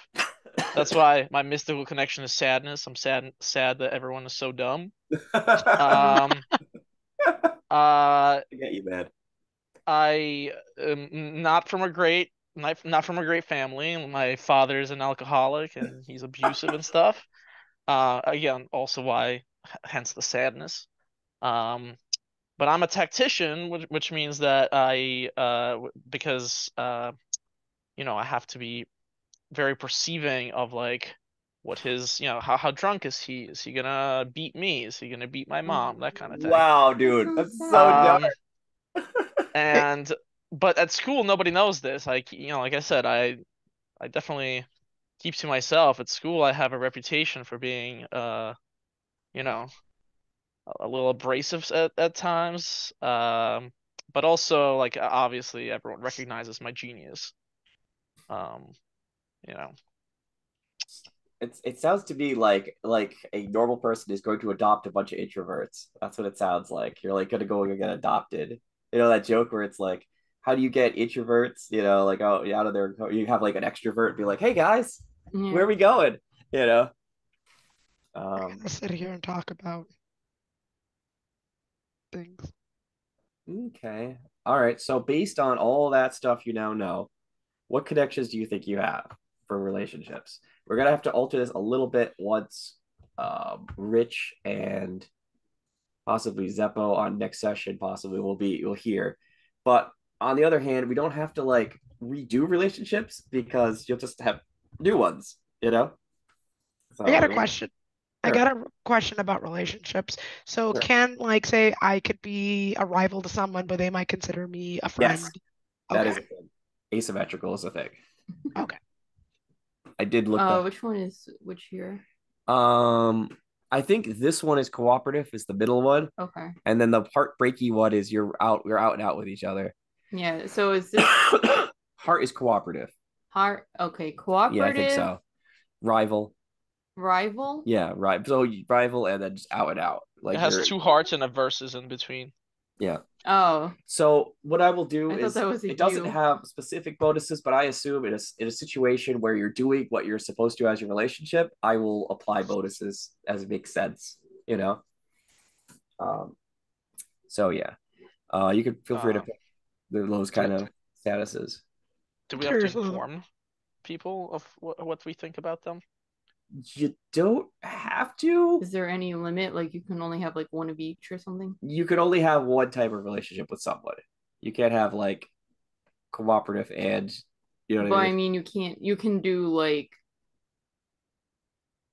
That's why my mystical connection is sadness. I'm sad that everyone is so dumb. Um, I get you, man. I am not from a great family. My father's an alcoholic and he's abusive and stuff. Again, also why, hence the sadness. But I'm a tactician, which means that because I have to be very perceiving of like what his, how drunk is he? Is he gonna beat me? Is he gonna beat my mom? That kind of thing. Wow, dude. That's so dark. Um, Hey, and but at school nobody knows this. Like, like I said, I definitely keep to myself. At school, I have a reputation for being you know, a little abrasive at times. But also like obviously everyone recognizes my genius. Um, you know. It sounds to me like a normal person is going to adopt a bunch of introverts. That's what it sounds like. You're like gonna go and get adopted. You know that joke where it's like, how do you get introverts? Like out of there, you have like an extrovert be like, hey guys, where Yeah. are we going? You know. we're Um, gonna sit here and talk about things. okay. All right. So based on all that stuff you now know, what connections do you think you have for relationships? We're gonna have to alter this a little bit once Rich and possibly Zeppo on next session possibly will hear. But on the other hand, we don't have to like redo relationships because you'll just have new ones, you know? I got So a question. I sure, got a question about relationships. So sure. can like say I could be a rival to someone, but they might consider me a Yes, friend. that Okay. is a thing. Asymmetrical is a thing. Okay. I did look that. Which one is which here? Um, I think this one is cooperative, is the middle one, Okay. and then the heartbreaky one is we're out and out with each other. Yeah. So is this Heart is cooperative. heart? Okay. Yeah, I think Cooperative, so. Rival. rival. Yeah, right. So rival and then just out and out. It Like has you're two hearts and a verses in between. yeah. Oh, So what I will do I thought is that was a it doesn't you. have specific bonuses, but I assume in a situation where you're doing what you're supposed to as your relationship, I will apply bonuses as it makes sense, you know. Um, so yeah, you can feel free to Uh, pick those do kind of statuses. do I'm we have to curious what other. inform people of what we think about them? You don't have to. Is there any limit? Like you can only have like one of each or something? You can only have one type of relationship with someone. You can't have like cooperative and you know what But I I mean. mean, you can do like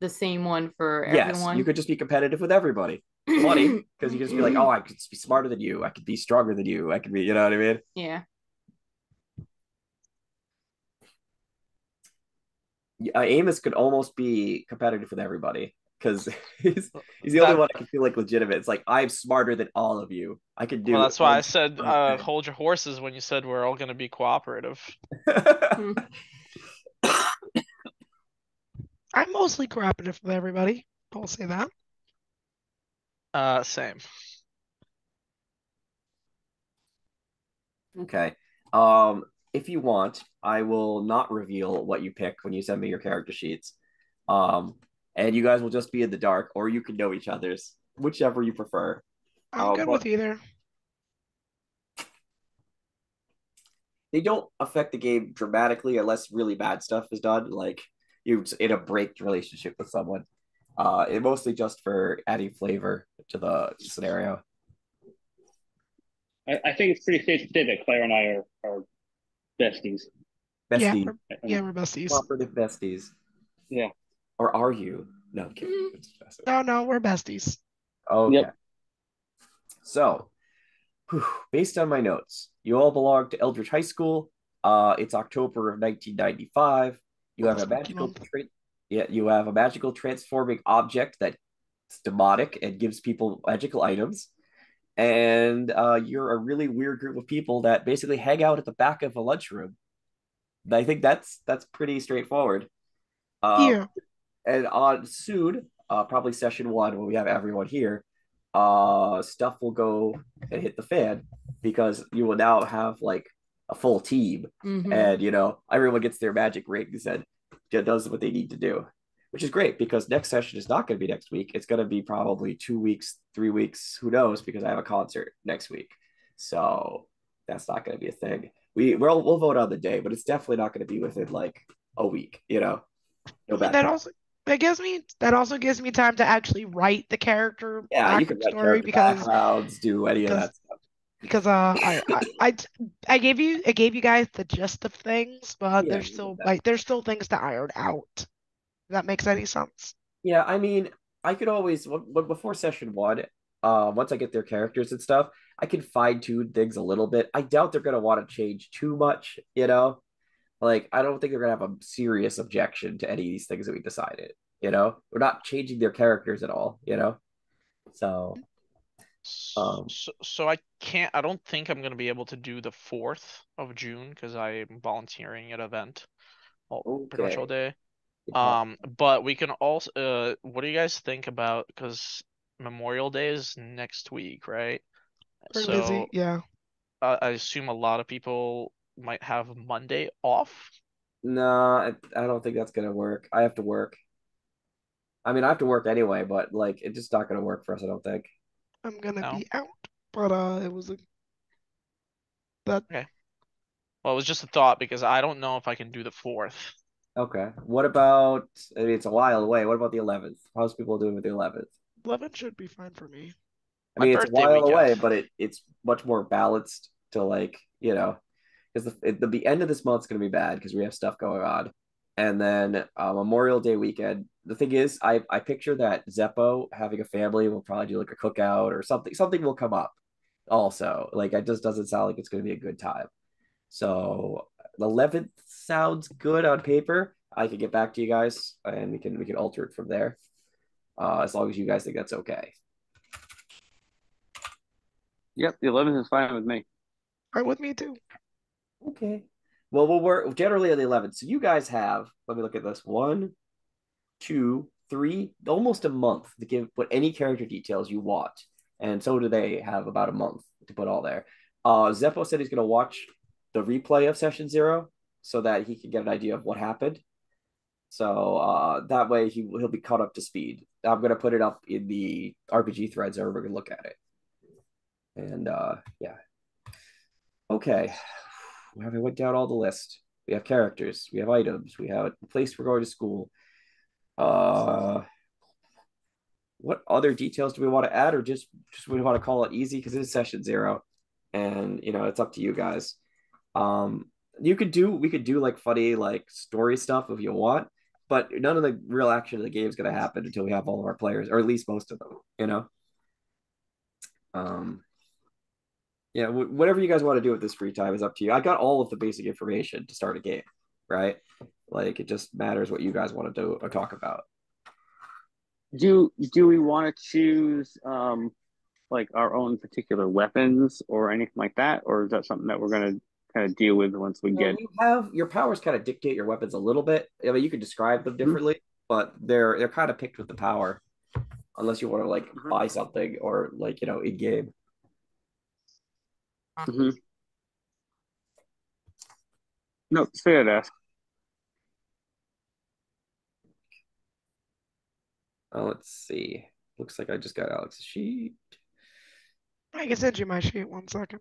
the same one for Yes, you everyone. could just be competitive with everybody. It's funny because you can just be like, oh, I could be smarter than you. I could be stronger than you. I could be, you know what I mean? Yeah. Amos could almost be competitive with everybody because he's the only That one I can feel like legitimate. It's like I'm smarter than all of you. I can well, do that's why I one said thing. hold your horses when you said we're all going to be cooperative. Hmm. I'm mostly cooperative with everybody. I'll say that. Same. Okay. Um, if you want, I will not reveal what you pick when you send me your character sheets. Um, and you guys will just be in the dark, or you can know each other's, whichever you prefer. I'm good But with either. they don't affect the game dramatically unless really bad stuff is done, like you're in a break relationship with someone. It mostly just for adding flavor to the scenario. I think it's pretty safe to say that Claire and I are besties. Yeah, Bestie, we're yeah, we're besties. cooperative besties. Yeah. Or are you? No, I'm kidding. No, no, we're besties. Okay. Yep. So, based on my notes, you all belong to Eldritch High School. It's October of 1995. You Oh, have a spooky magical month. yeah, you have a magical transforming object that's demonic and gives people magical items. And you're a really weird group of people that basically hang out at the back of a lunchroom. I think that's pretty straightforward. Um, Yeah. and on soon, probably session one when we have everyone here, stuff will go and hit the fan because you will now have like a full team, Mm-hmm. and you know everyone gets their magic rings and does what they need to do, which is great because next session is not going to be next week. It's going to be probably 2 weeks, 3 weeks, who knows? Because I have a concert next week, so that's not going to be a thing. We'll vote on the day, but it's definitely not going to be within like a week. You know, no I mean, that backtrack. also that also gives me time to actually write the character Yeah, you can write backstory character backgrounds, do any of because that stuff. because I gave you guys the gist of things, but Yeah, you did that. there's still things to iron out. If that makes any sense. Yeah, I mean, I could always before session one, once I get their characters and stuff, I can fine tune things a little bit. I doubt they're gonna want to change too much, you know. Like, I don't think they're gonna have a serious objection to any of these things that we decided. You know, we're not changing their characters at all. You know, so So I can't. I don't think I'm gonna be able to do the 4th of June because I'm volunteering at an event pretty much all okay, day. good call. But we can also. What do you guys think about? Because Memorial Day is next week, right? We're busy. So Yeah. I assume a lot of people might have Monday off. No, I don't think that's gonna work. I have to work. I mean, I have to work anyway, but like, it's just not gonna work for us. I don't think. I'm gonna No. be out. But it was a that Okay. Well, it was just a thought because I don't know if I can do the 4th. Okay. What about? I mean, it's a while away. What about the 11th? How's people doing with the 11th? 11 should be fine for me. I My mean, it's a birthday while away, weekend. but it's much more balanced to like because the end of this month's gonna be bad because we have stuff going on, and then Memorial Day weekend. The thing is, I picture that Zeppo having a family will probably do like a cookout or something. Something will come up. Also, like it just doesn't sound like it's gonna be a good time. So the 11th sounds good on paper. I can get back to you guys and we can alter it from there. As long as you guys think that's okay. Yep. The 11th is fine with me. Right with me too. Okay. Well, we'll work generally on the 11th. So you guys have, let me look at this. 1, 2, 3, almost a month to give put any character details you want. And so do they have about a month to put all there. Zeppo said he's going to watch the replay of session 0 so that he can get an idea of what happened. So that way he'll be caught up to speed. I'm going to put it up in the RPG threads, or we're going to look at it. And yeah. Okay. We went down all the list. We have characters, we have items, we have the place we're going to school. What other details do we want to add, or just we want to call it easy because it's session 0, and it's up to you guys. We could do like funny like story stuff if you want, but none of the real action of the game is going to happen until we have all of our players, or at least most of them. Yeah, whatever you guys want to do with this free time is up to you. I got all of the basic information to start a game, right? Like it just matters what you guys want to do or talk about. Do we want to choose like our own particular weapons or anything like that, or is that something that we're going to kind of deal with once we get? You have your powers kind of dictate your weapons a little bit. I mean, you can describe them differently, but they're kind of picked with the power, unless you want to like buy something or like in game. No, say it, ask. Let's see. Looks like I just got Alex's sheet. I can send you my sheet 1 second.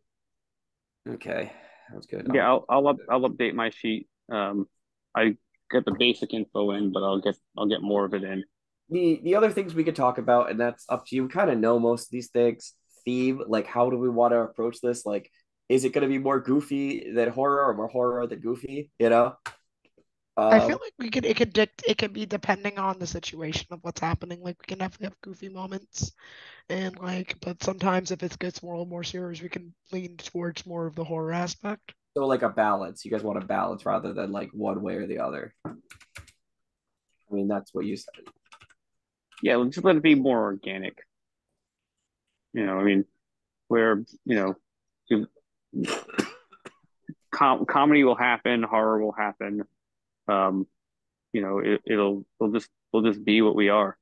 Okay, that's good. Yeah, I'll update my sheet. I get the basic info in, but I'll get more of it in. The other things we could talk about, and that's up to you. We kind of know most of these things. Theme, like how do we want to approach this? Like, is it going to be more goofy than horror, or more horror than goofy? I feel like it could be depending on the situation of what's happening. Like we can definitely have goofy moments, and but sometimes if it gets more serious, we can lean towards more of the horror aspect. So like a balance. You guys want a balance rather than like one way or the other. I mean, that's what you said. Yeah, let's just let it be more organic. I mean, where comedy will happen, horror will happen. We'll just be what we are.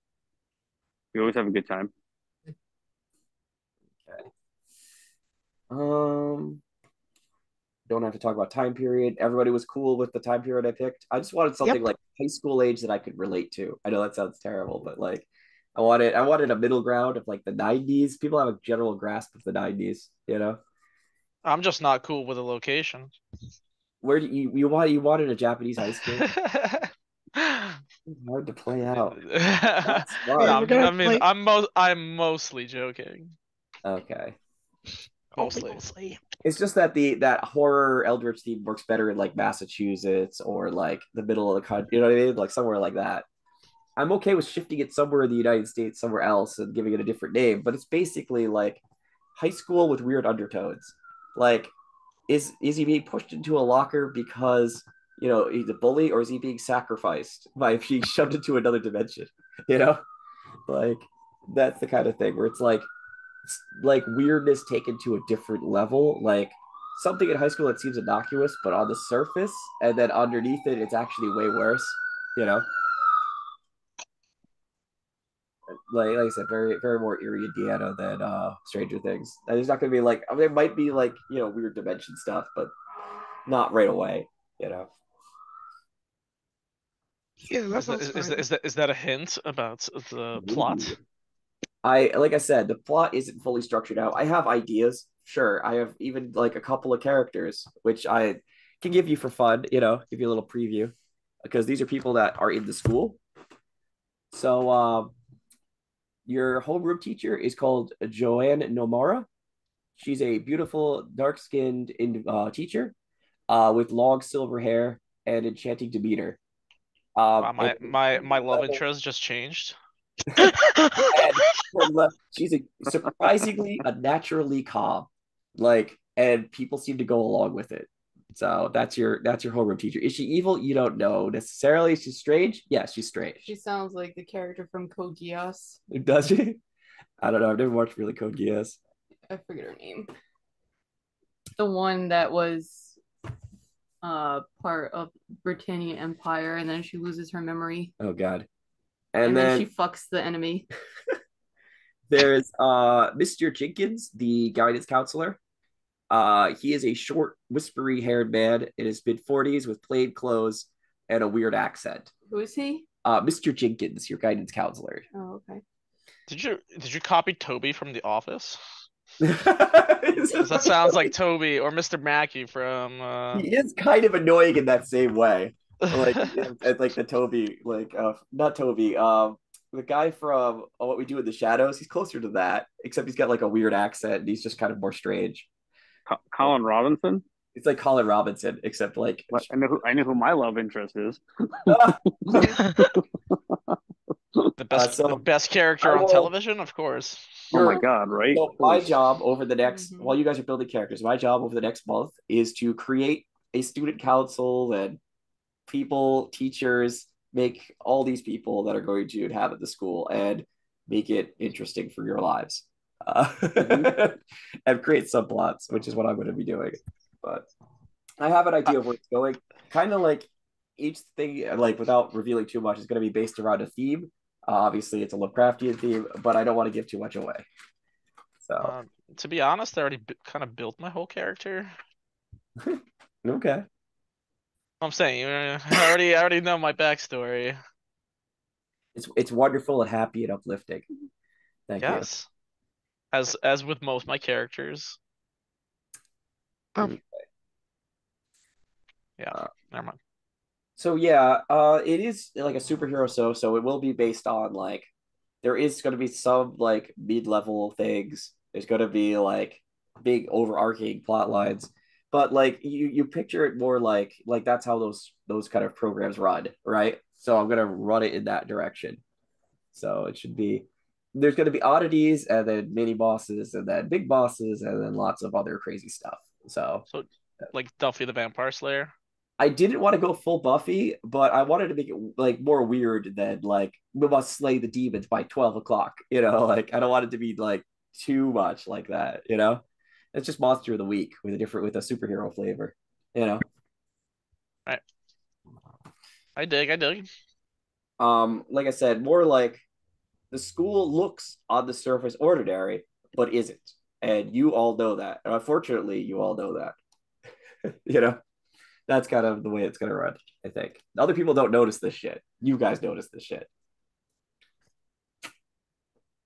We always have a good time. Okay. Don't have to talk about time period. Everybody was cool with the time period I picked. I just wanted something like high school age that I could relate to. I know that sounds terrible, but like I wanted a middle ground of like the 90s. People have a general grasp of the 90s. I'm just not cool with the location. Where do you wanted a Japanese high school? Hard to play out. That's smart. I'm mostly joking. Okay. Mostly. It's just that that horror Eldritch theme works better in like Massachusetts or like the middle of the country. You know what I mean? Like somewhere like that. I'm okay with shifting it somewhere in the United States, somewhere else, and giving it a different name. But it's basically like high school with weird undertones. Like, is he being pushed into a locker because he's a bully, or is he being sacrificed by being shoved into another dimension? Like that's the kind of thing where it's like weirdness taken to a different level. Like something in high school that seems innocuous, but on the surface, and then underneath it, it's actually way worse. Like I said, very very more eerie Indiana than Stranger Things. And there's not going to be like, I mean, it might be like weird dimension stuff, but not right away. Yeah, that sounds fine. Is that a hint about the plot? Like I said, the plot isn't fully structured out. I have ideas, sure. I have even like a couple of characters, which I can give you for fun. Give you a little preview, because these are people that are in the school. So your homeroom teacher is called Joanne Nomura. She's a beautiful, dark-skinned teacher with long silver hair and enchanting demeanor. My love interest just changed. She's surprisingly naturally calm, and people seem to go along with it. So that's your homeroom teacher. Is she evil? You don't know necessarily. She's strange. Yeah, she's strange. She sounds like the character from Code Geass. Does she? I don't know. I've never watched really Code Geass. I forget her name. The one that was part of Britannia Empire, and then she loses her memory. Oh God. And then she fucks the enemy. There's Mr. Jenkins, the guidance counselor. He is a short, whispery haired man in his mid-40s with plain clothes and a weird accent. Who is he? Mr. Jenkins, your guidance counselor. Oh, okay. Did you copy Toby from The Office? He 'Cause that sounds like Toby or Mr. Mackey from is kind of annoying in that same way. Like it's like the Toby, like not Toby, the guy from What We Do in the Shadows. He's closer to that, except he's got like a weird accent and he's just kind of more strange. Colin Robinson. It's like Colin Robinson, except like I know who my love interest is. the best character on television, of course. Oh my God, right? So my job over the next, while you guys are building characters, my job over the next month is to create a student council and people, teachers, make all these people that are going to inhabit the school and make it interesting for your lives. And create subplots, which is what I'm going to be doing. But I have an idea of where it's going. Kind of like each thing, like without revealing too much, is going to be based around a theme. Obviously, it's a Lovecraftian theme, but I don't want to give too much away. So, to be honest, I already kind of built my whole character. Okay. I'm saying I already know my backstory. It's wonderful and happy and uplifting. Thank you. Yes. As with most of my characters. Um, Yeah, never mind. So yeah, it is like a superhero so it will be based on like there is going to be some like mid-level things. There's going to be like big overarching plot lines, but like you picture it more like that's how those kind of programs run, right? So I'm going to run it in that direction. So it should be there's going to be oddities and then mini bosses and then big bosses and then lots of other crazy stuff. So like Duffy the Vampire Slayer. I didn't want to go full Buffy, but I wanted to make it like more weird than like we must slay the demons by 12 o'clock. Like I don't want it to be like too much like that. It's just monster of the week with a superhero flavor, you know. Right. I dig. Like I said, more like the school looks on the surface ordinary, but isn't. And you all know that. And unfortunately, you all know that. That's kind of the way it's gonna run, I think. Other people don't notice this shit. You guys notice this shit.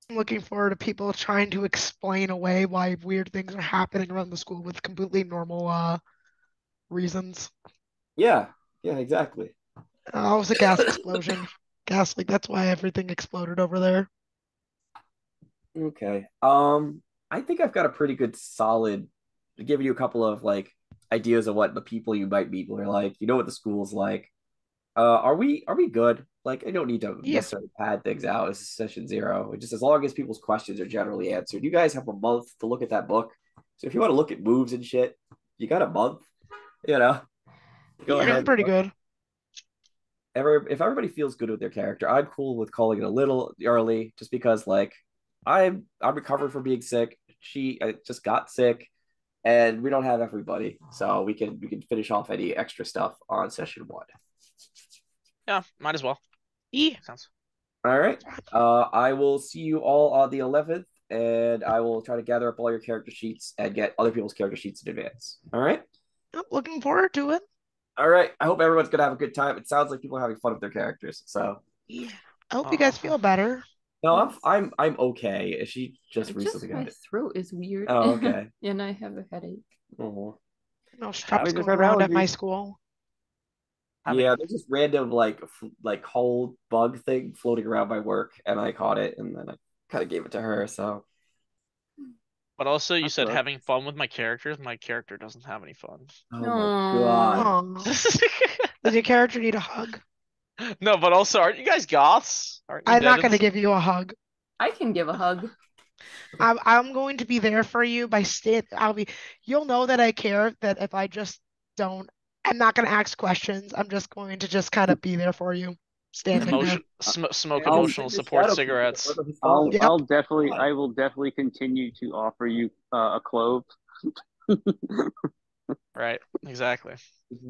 I'm looking forward to people trying to explain away why weird things are happening around the school with completely normal reasons. Yeah, exactly. It was a gas explosion. Gas leak. That's why everything exploded over there. Okay. I think I've got a pretty good solid giving you a couple of like ideas of what the people you might meet are like. You know what the school's like. Are we good? Like I don't need to necessarily pad things out. It's session 0. Just as long as people's questions are generally answered. You guys have a month to look at that book. So if you want to look at moves and shit, you got a month. Go ahead. Pretty good. If everybody feels good with their character, I'm cool with calling it a little early, just because like I'm recovered from being sick. I just got sick, and we don't have everybody, so we can finish off any extra stuff on session 1. Yeah, might as well. Yeah. Sounds. All right. I will see you all on the 11th, and I will try to gather up all your character sheets and get other people's character sheets in advance. All right. I'm looking forward to it. All right. I hope everyone's gonna have a good time. It sounds like people are having fun with their characters. So yeah. I hope you guys feel better. No, I'm okay. She just recently got my it. throat is weird. Oh, okay. And I have a headache. Oh. No stress going around at my school. Yeah, there's this random like whole bug thing floating around my work, and I caught it, and then I kind of gave it to her. So. But also, you That's said rough. having fun with my characters. My character doesn't have any fun. Oh my god. Does your character need a hug? No, but also, aren't you guys goths? I'm not going to give you a hug. I can give a hug. I'm going to be there for you by you'll know that I care, that if I just don't, I'm not going to ask questions. I'm just going to just kind of be there for you. Standing there. Smoke emotional support cigarettes. I will definitely continue to offer you a clove. Right. Exactly.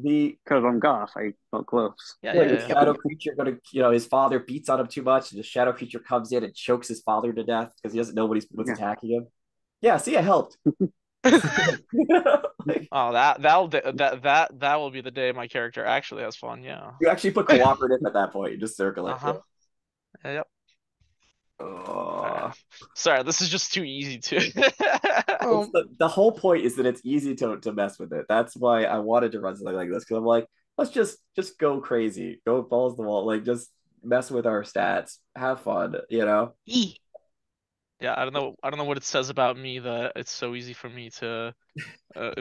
The Because I'm goth, I smoke cloves. Yeah, like yeah, the yeah. shadow creature gonna, his father beats on him too much, and the shadow creature comes in and chokes his father to death because he doesn't know what's Yeah. attacking him. Yeah, see, it helped. Like, Oh, that will be the day my character actually has fun. Yeah. you actually put cooperative at that point. You just circle it. Uh-huh. Yep. Oh. Sorry, this is just too easy to. It's Um, the whole point is that it's easy to mess with it. That's why I wanted to run something like this because I'm like, let's just go crazy, go balls to the wall, like just mess with our stats, have fun. E. Yeah, I don't know. I don't know what it says about me that it's so easy for me to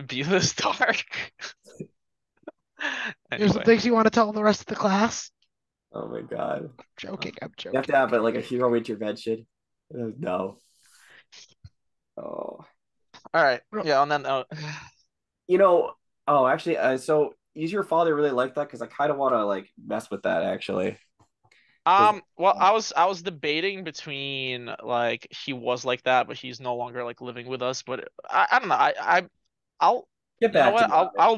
be this dark. There's some Anyway, things you want to tell the rest of the class. Oh my god, Joking, I'm you have to joking. have like a hero intervention. No, oh, all right. Yeah, on that note, you know, oh actually, so is your father really like that? Because I kind of want to like mess with that actually. 'Cause, well, I was debating between like he was like that, but he's no longer like living with us. But I don't know. I'll get you know back to what? me on it. I'll Yeah,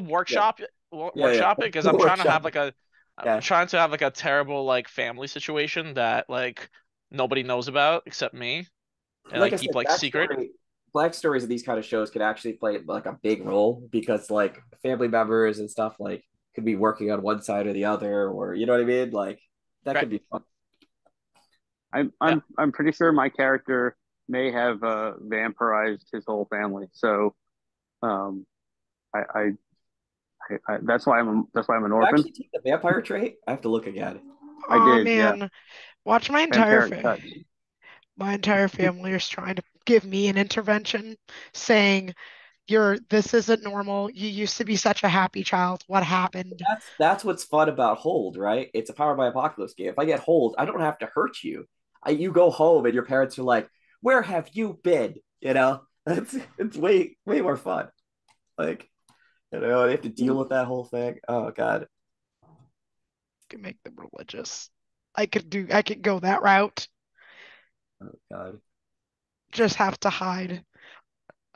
yeah. workshop it because I'm trying to Workshop have it. like a I'm Yeah. trying to have like a terrible like family situation that like nobody knows about except me, and I Like I keep said, like secret. black stories of these kind of shows could actually play like a big role because like family members and stuff like could be working on one side or the other, or you know what I mean? Like that Right. could be fun. I'm Yeah. I'm I'm pretty sure my character may have vampirized his whole family. So um, I, that's why I'm an I orphan. actually take the vampire trait. I have to look again. I Oh did, yeah. man, watch Vampiric touch. my entire family is trying to give me an intervention, saying this isn't normal. You used to be such a happy child. What happened? That's what's fun about Hold, right? It's a Power by Apocalypse game. If I get Hold, I don't have to hurt you. You go home and your parents are like, "Where have you been?" It's way more fun. Like they have to deal with that whole thing. Oh god. Can make them religious. I could go that route. Oh god. Just have to hide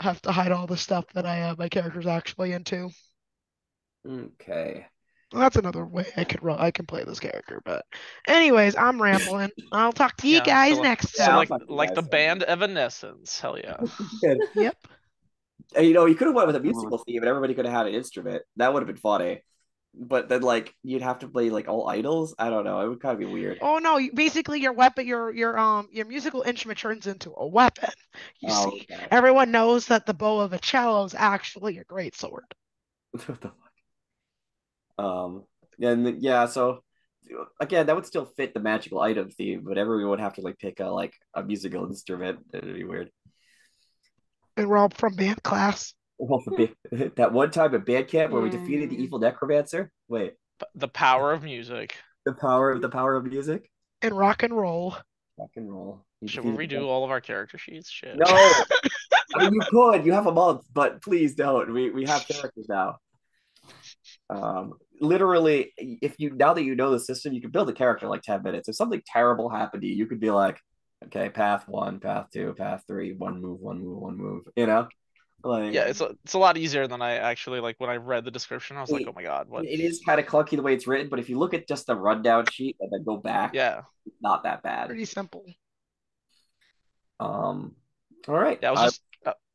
all the stuff that my character's actually into. Okay. Well, that's another way I can play this character. But anyways, I'm rambling. I'll talk to you Yeah. guys So next Yeah, so I'll time. talk to you like the guys soon. band Evanescence. Hell yeah. Good. Yep. And, you could have went with a Absolutely. musical theme and everybody could have had an instrument. That would have been funny. But then like you'd have to play like all idols. I don't know. It would kind of be weird. Oh no, basically your weapon your musical instrument turns into a weapon. You Oh see, god. everyone knows that the bow of a cello is actually a great sword. What the Um, and yeah, so again, that would still fit the magical item theme, but everyone would have to like pick a musical instrument. It'd be weird. And we're all from band class Well, that one time at band camp where we defeated the evil necromancer. Wait, The power of music. the power of music. and rock and roll. Rock and roll. You Should we defeated the redo all of our character sheets? Shit. No, I mean you could. You have a month, but please don't. We have characters now. Literally, if you now that you know the system, you can build a character in like 10 minutes. If something terrible happened to you, you could be like, okay, path one, path two, path three, one move, one move, one move. Like Yeah, it's a lot easier than I actually like when I read the description. I was like, it, oh my God, what? it is kind of clunky the way it's written, but if you look at just the rundown sheet and then go back, Yeah. it's not that bad. Pretty simple. Um, all right. Yeah, I was just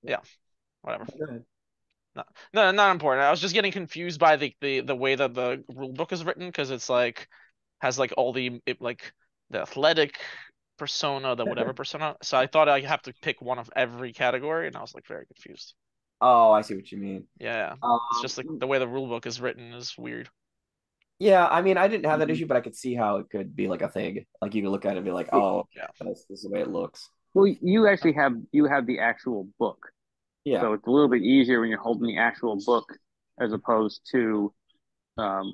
yeah, whatever. Go ahead. No, no, not important. I was just getting confused by the way that the rule book is written because it's like has like all like the athletic persona, the whatever persona. So I thought I have to pick one of every category, and I was like very confused. Oh, I see what you mean. Yeah, it's just like Um, the way the rule book is written is weird. yeah, I mean, I didn't have that Mhm. issue, but I could see how it could be like a thing. Like you could look at it and be like, It- oh, Yeah, this is the way it looks. well, you actually have the actual book, Yeah. so it's a little bit easier when you're holding the actual book as opposed to um,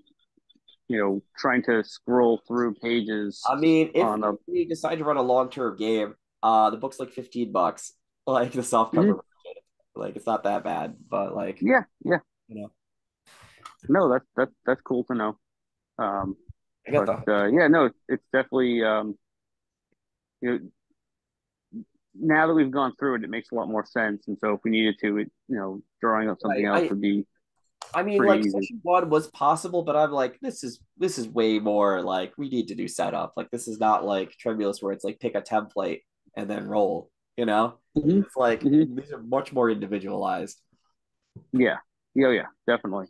trying to scroll through pages I mean, if on a. you decide to run a long-term game, the book's like $15, like the soft cover Mhm. version. Like it's not that bad, but like Yeah, yeah. you know, No, that's cool to know. Um, I got but the yeah, no, it's definitely you know now that we've gone through it, it makes a lot more sense. And so if we needed to, drawing up something right. else would be I mean, pretty like easy. session one was possible, but I'm like, this is way more like we need to do setup. Like this is not like Tremulous where it's like pick a template and then roll. You know, Hmm. it's like Hmm. these are much more individualized. Yeah. Yeah, yeah, definitely.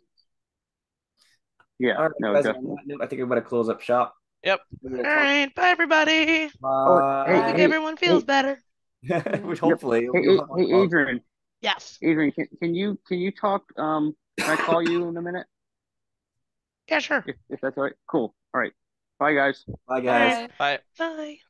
Yeah, All right, no, guys. On definitely. that note, I think I'm gonna close up shop. Yep. We're All gonna talk. right. Bye, everybody. Oh, hey, Hope Bye. hey, everyone feels hey, better. Which yep. hopefully Hey, you'll hey, have a hey, pub. Adrian. Yes. Adrian, can you talk? Can I call you in a minute? Yeah, sure. If that's all right. Cool. All right. Bye, guys. Bye, All guys. right. Bye. Bye. Bye.